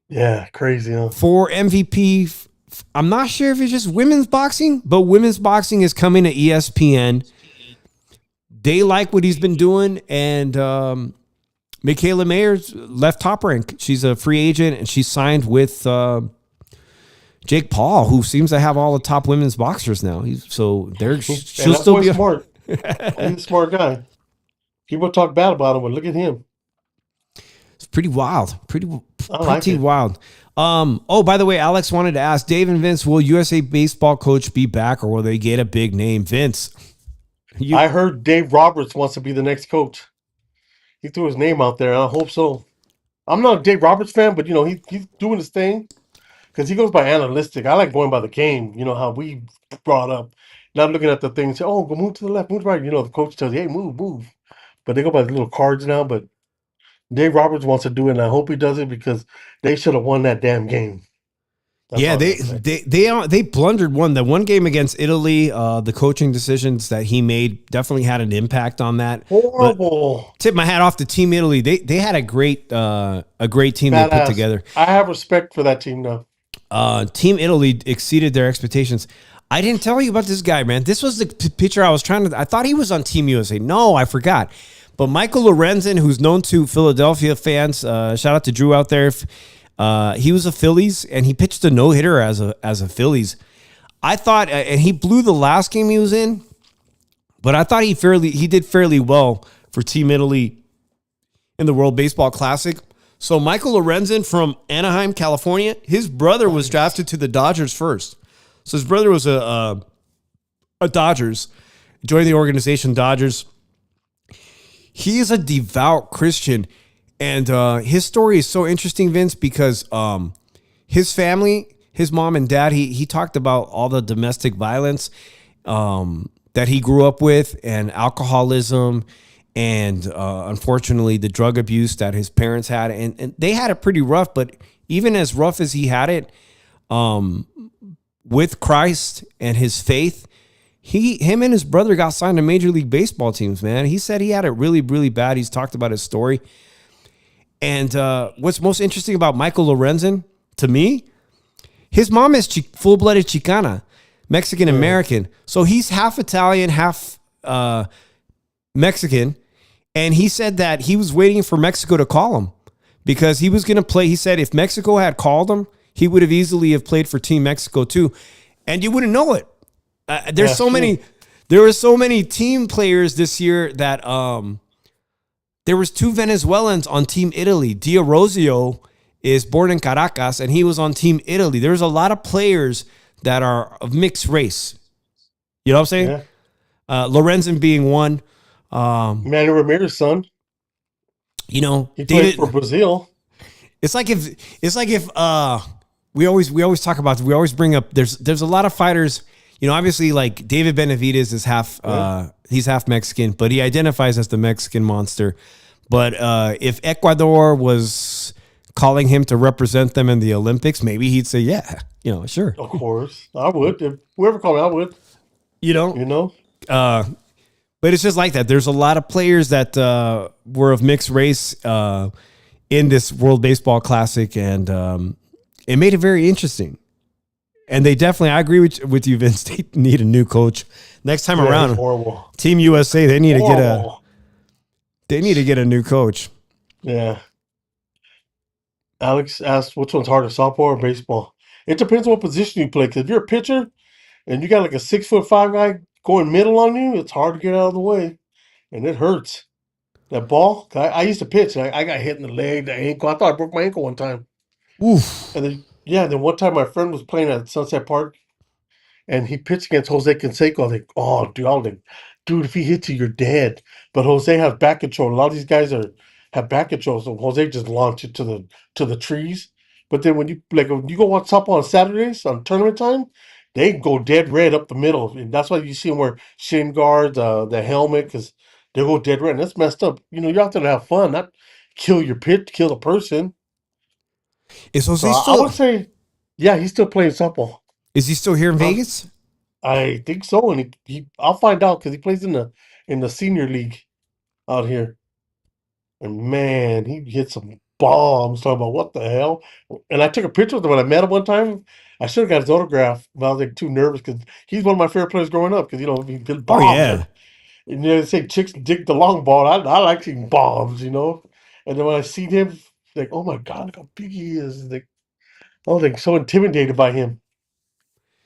Yeah, crazy, huh? For MVP. I'm not sure if it's just women's boxing, but women's boxing is coming to ESPN. They like what he's been doing, and Michaela Mayer's left Top Rank. She's a free agent, and she signed with Jake Paul, who seems to have all the top women's boxers now. She'll still be smart. He's a smart guy. People talk bad about him, but look at him. It's pretty wild. Pretty wild. By the way, Alex wanted to ask Dave and Vince, will USA baseball coach be back or will they get a big name? Vince. I heard Dave Roberts wants to be the next coach. He threw his name out there. I hope so. I'm not a Dave Roberts fan, but he's doing his thing because he goes by analytic. I like going by the game. How we brought up. Not looking at the things. Oh, go move to the left, move to the right. The coach tells you, hey, move. But they go by the little cards now. But Dave Roberts wants to do it, and I hope he does it because they should have won that damn game. That's Yeah, all I'm gonna say. they blundered one. The one game against Italy, the coaching decisions that he made definitely had an impact on that. But Horrible. tip my hat off to Team Italy. They had a great team they put Badass. together. I have respect for that team now. Team Italy exceeded their expectations. I didn't tell you about this guy, man. This was the pitcher I was trying to. I thought he was on Team USA. No, I forgot. But Michael Lorenzen, who's known to Philadelphia fans, shout out to Drew out there. He was a Phillies, and he pitched a no hitter as a Phillies. I thought, and he blew the last game he was in, but I thought he did fairly well for Team Italy in the World Baseball Classic. So Michael Lorenzen from Anaheim, California, his brother was drafted to the Dodgers first. So his brother was a Dodgers, joined the organization Dodgers. He is a devout Christian, and his story is so interesting, Vince, because his family, his mom and dad, he talked about all the domestic violence that he grew up with, and alcoholism, and unfortunately the drug abuse that his parents had, and they had it pretty rough. But even as rough as he had it, with Christ and his faith, him and his brother got signed to Major League Baseball teams, man. He said he had it really, really bad. He's talked about his story. And what's most interesting about Michael Lorenzen, to me, his mom is full-blooded Chicana, Mexican-American. So he's half Italian, half Mexican. And he said that he was waiting for Mexico to call him because he was going to play. He said if Mexico had called him, he would have easily have played for Team Mexico too. And you wouldn't know it. There were so many team players this year that there was 2 Venezuelans on Team Italy. D'Orozio is born in Caracas, and he was on Team Italy. There's a lot of players that are of mixed race. You know what I'm saying? Yeah. Lorenzen being one. Manny Ramirez's son. You know, He played for Brazil. It's like if we always talk about, we always bring up, there's a lot of fighters, you know, obviously like David Benavidez is half he's half Mexican, but he identifies as the Mexican monster. But if Ecuador was calling him to represent them in the Olympics, maybe he'd say, yeah, you know, sure. Of course. I would. If whoever called me, I would. You know? You know? But it's just like that. There's a lot of players that were of mixed race in this World Baseball Classic, and it made it very interesting. And they definitely, I agree with you, Vince. They need a new coach next time around. Horrible. Team USA, they need to get a new coach. Yeah. Alex asked, which one's harder, softball or baseball? It depends on what position you play. Because if you're a pitcher and you got like a 6'5" guy going middle on you, it's hard to get out of the way, and it hurts. That ball, I used to pitch. I got hit in the leg, the ankle. I thought I broke my ankle one time. Oof. And then one time my friend was playing at Sunset Park, and he pitched against Jose Canseco. I was like, oh, dude, if he hits you, you're dead. But Jose has back control. A lot of these guys have back control, so Jose just launched it to the trees. But then when you go watch softball on Saturdays on tournament time, they go dead red up the middle, and that's why you see them wear shin guards, the helmet, because they go dead red. And that's messed up. You know, you're out there to have fun, not kill your pitch, kill the person. Is Jose I would say, yeah, he's still playing softball. Is he still here in Vegas? I think so, and I'll find out because he plays in the senior league out here. And man, he hit some bombs. Talking about what the hell. And I took a picture with him when I met him one time. I should have got his autograph, but I was like too nervous because he's one of my favorite players growing up. Because he did bombs. Oh yeah. And they say chicks dig the long ball. I like seeing bombs, you know. And then when I seen him, like, oh my god, look how big he is. Like, I was like so intimidated by him.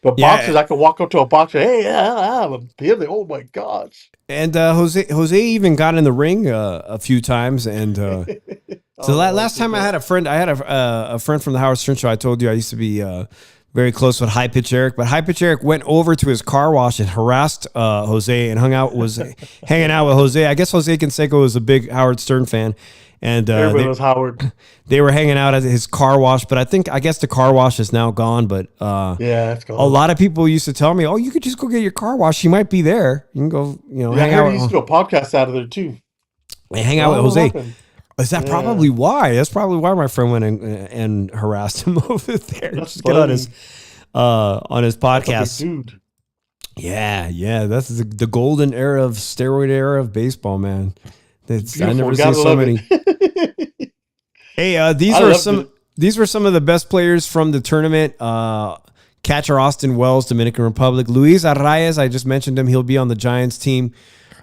But boxers, I could walk up to a boxer, hey, I'm a him. Like, oh my gosh. And Jose even got in the ring a few times, and so last time I had a friend from the Howard Stern show. I told you I used to be very close with High Pitch Eric, but High Pitch Eric went over to his car wash and harassed Jose and hanging out with Jose. I guess Jose Canseco was a big Howard Stern fan. And everybody was Howard. They were hanging out at his car wash, but I guess the car wash is now gone. But yeah, it's gone. A lot of people used to tell me, "Oh, you could just go get your car wash. He might be there. You can go, hang out." He used to do a podcast out of there too. Hang out with Jose. Is that probably why? That's probably why my friend went and harassed him over there. That's Just get on his podcast. Dude. Yeah. That's the golden era of steroid era of baseball, man. I never Gotta seen so many. Hey, these were some of the best players from the tournament. Catcher Austin Wells, Dominican Republic. Luis Arraez, I just mentioned him. He'll be on the Giants team.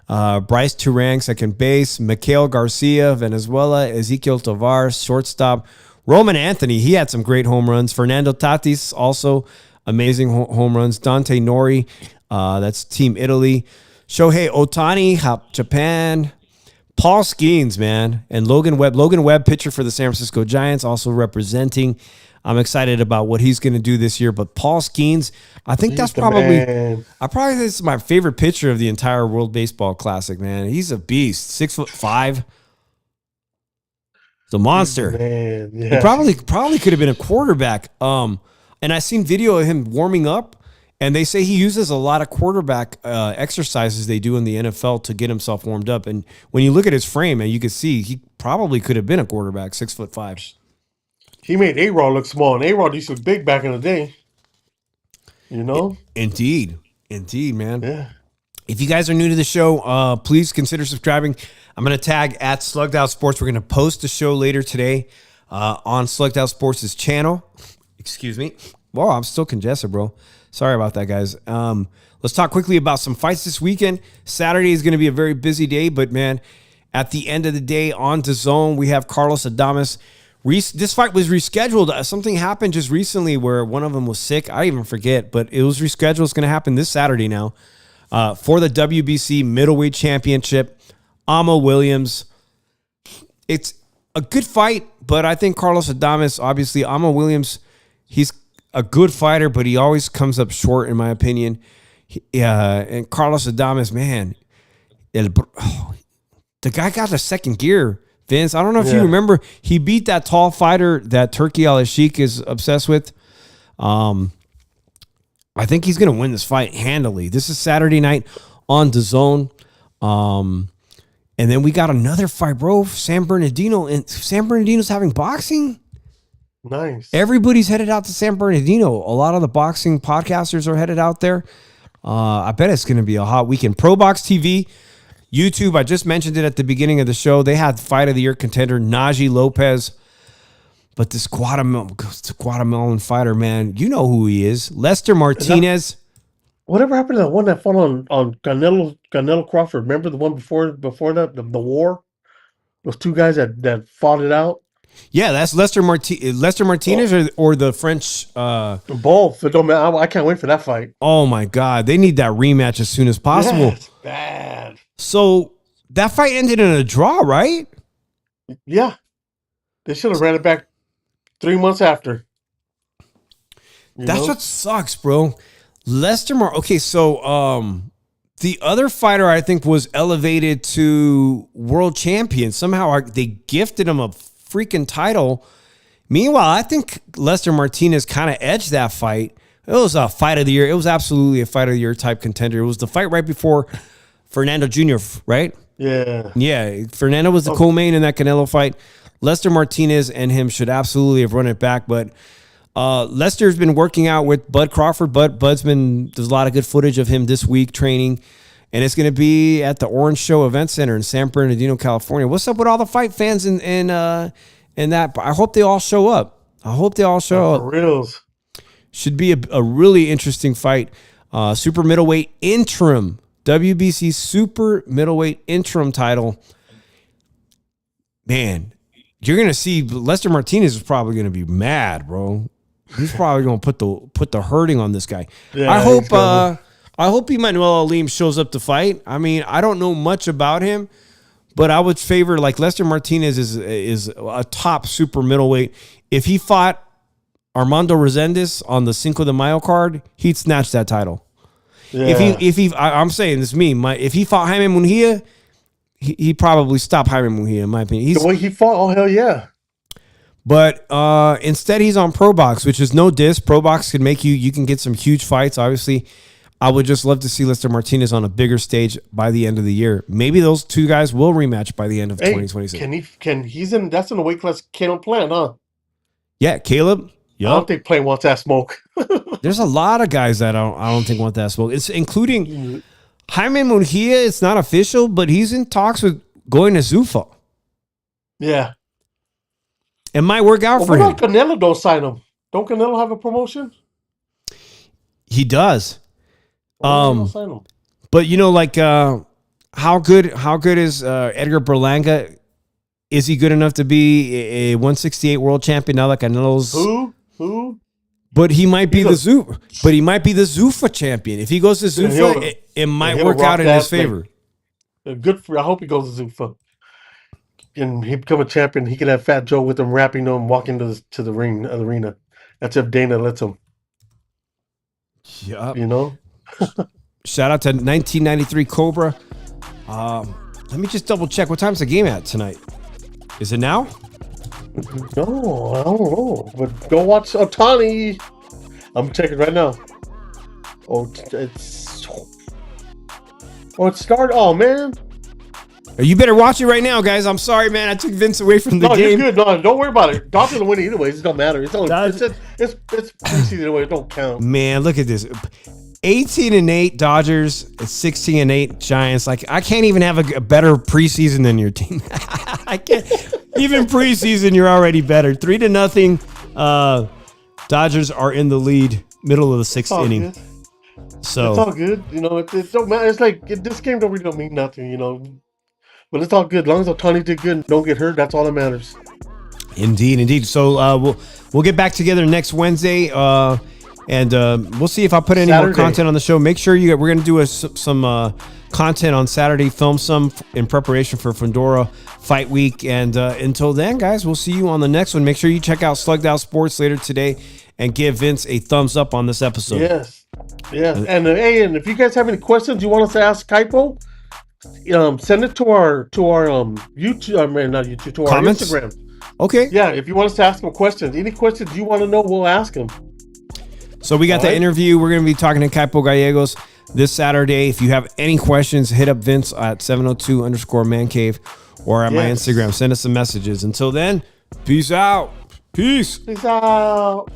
Bryce Turang, second base. Mikhail Garcia, Venezuela. Ezequiel Tovar, shortstop. Roman Anthony, he had some great home runs. Fernando Tatis, also amazing home runs. Dante Nori, that's Team Italy. Shohei Ohtani, Japan. Paul Skeens, man, and Logan Webb. Logan Webb, pitcher for the San Francisco Giants, also representing. I'm excited about what he's going to do this year. But Paul Skeens, I think this is my favorite pitcher of the entire World Baseball Classic, man. He's a beast, 6'5". He's a monster. Man, yeah. He probably could have been a quarterback. And I seen video of him warming up. And they say he uses a lot of quarterback exercises they do in the NFL to get himself warmed up. And when you look at his frame, and you can see he probably could have been a quarterback, 6'5". He made A-Rod look small, and A-Rod used to look big back in the day. You know? Indeed, man. Yeah. If you guys are new to the show, please consider subscribing. I'm going to tag at Slugged Out Sports. We're going to post the show later today on Slugged Out Sports' channel. Excuse me. Whoa, I'm still congested, bro. Sorry about that, guys. Let's talk quickly about some fights this weekend. Saturday is going to be a very busy day, but, man, at the end of the day on DAZN, we have Carlos Adames. This fight was rescheduled. Something happened just recently where one of them was sick. I even forget, but it was rescheduled. It's going to happen this Saturday now for the WBC Middleweight Championship. Amo Williams. It's a good fight, but I think Carlos Adames, obviously, Amo Williams, he's a good fighter, but he always comes up short, in my opinion. And Carlos Adames, man, the guy got the second gear, Vince. I don't know if you remember. He beat that tall fighter that Turki Al-Sheikh is obsessed with. I think he's going to win this fight handily. This is Saturday night on DAZN. And then we got another fight, bro. San Bernardino. And San Bernardino's having boxing? Nice. Everybody's headed out to San Bernardino. A lot of the boxing podcasters are headed out there. I bet it's going to be a hot weekend. Pro Box TV, YouTube, I just mentioned it at the beginning of the show. They had Fight of the Year contender Najee Lopez. But this Guatemalan fighter, man, you know who he is. Lester Martinez. Whatever happened to the one that fought on Canelo Crawford? Remember the one before that, the war? Those two guys that fought it out? Yeah, that's Lester Martinez or the French. Both. It don't matter. I can't wait for that fight. Oh, my God. They need that rematch as soon as possible. That's bad. So that fight ended in a draw, right? Yeah. They should have ran it back 3 months after. That's what sucks, bro. Okay, so the other fighter I think was elevated to world champion. Somehow they gifted him a freaking title. Meanwhile, I think Lester Martinez kind of edged that fight. It was a fight of the year. It was absolutely a fight of the year type contender. It was the fight right before Fernando Jr., right? Yeah. Yeah. Fernando was the co-main in that Canelo fight. Lester Martinez and him should absolutely have run it back, but Lester's been working out with Bud Crawford. There's a lot of good footage of him this week training. And it's going to be at the Orange Show Event Center in San Bernardino, California. What's up with all the fight fans in that? I hope they all show up. For reals. Should be a really interesting fight. Super middleweight interim. WBC super middleweight interim title. Man, you're going to see Lester Martinez is probably going to be mad, bro. He's probably going to put the hurting on this guy. Yeah, I hope Emmanuel Alim shows up to fight. I mean, I don't know much about him, but I would favor, like, Lester Martinez is a top super middleweight. If he fought Armando Resendiz on the Cinco de Mayo card, he'd snatch that title. Yeah. I'm saying this is me. If he fought Jaime Munguia, he probably stopped Jaime Munguia, in my opinion. The way he fought, oh hell yeah. But instead, he's on Pro Box, which is no diss. Pro Box can make you can get some huge fights. Obviously, I would just love to see Lester Martinez on a bigger stage by the end of the year. Maybe those two guys will rematch by the end of 2026. That's in the weight class Caleb Plant, huh? Yeah, Caleb. Yep. I don't think Plant wants that smoke. There's a lot of guys that I don't think want that smoke. It's including Jaime Munguia. It's not official, but he's in talks with going to Zuffa. Yeah. It might work out for him. What about Canelo? Don't sign him. Don't Canelo have a promotion? He does. Sign him? But how good is Edgar Berlanga? Is he good enough to be a 168 world champion now that Canelo's? Who? But he might be the Zuffa champion. If he goes to Zuffa, it might work out in his favor. Good for. I hope he goes to Zuffa. And he become a champion. He can have Fat Joe with him, rapping him, walking to the arena. That's if Dana lets him. Yeah, Shout out to 1993 Cobra. Let me just double check. What time's the game at tonight? Is it now? No, I don't know. But go watch Otani. I'm checking right now. It started. Oh man. You better watch it right now, guys. I'm sorry, man. I took Vince away from the game. You're good. No, don't worry about it. Dodgers will win either way. It don't matter. It's preseason anyway. It don't count. Man, look at this. 18-8 Dodgers, 16-8 Giants. Like, I can't even have a better preseason than your team. I can't. Even preseason, you're already better. 3-0. Dodgers are in the lead, middle of the sixth inning. Good. So it's all good. It don't matter. It's like this game don't really mean nothing. But it's all good. As long as Otani did good and don't get hurt, that's all that matters. Indeed. So we'll get back together next Wednesday, and we'll see if I put any more content on the show. Make sure we're going to do some content on Saturday, film some in preparation for Fundora Fight Week. And until then, guys, we'll see you on the next one. Make sure you check out Slugged Out Sports later today and give Vince a thumbs up on this episode. Yes. And if you guys have any questions you want us to ask Kaipo, send it to our YouTube, not YouTube, to our comments? Instagram. Okay. Yeah, if you want us to ask them questions, any questions you want to know, we'll ask them. So we got the interview. We're going to be talking to Kaipo Gallegos this Saturday. If you have any questions, hit up Vince at 702_mancave or at my Instagram. Send us some messages. Until then, peace out. Peace. Peace out.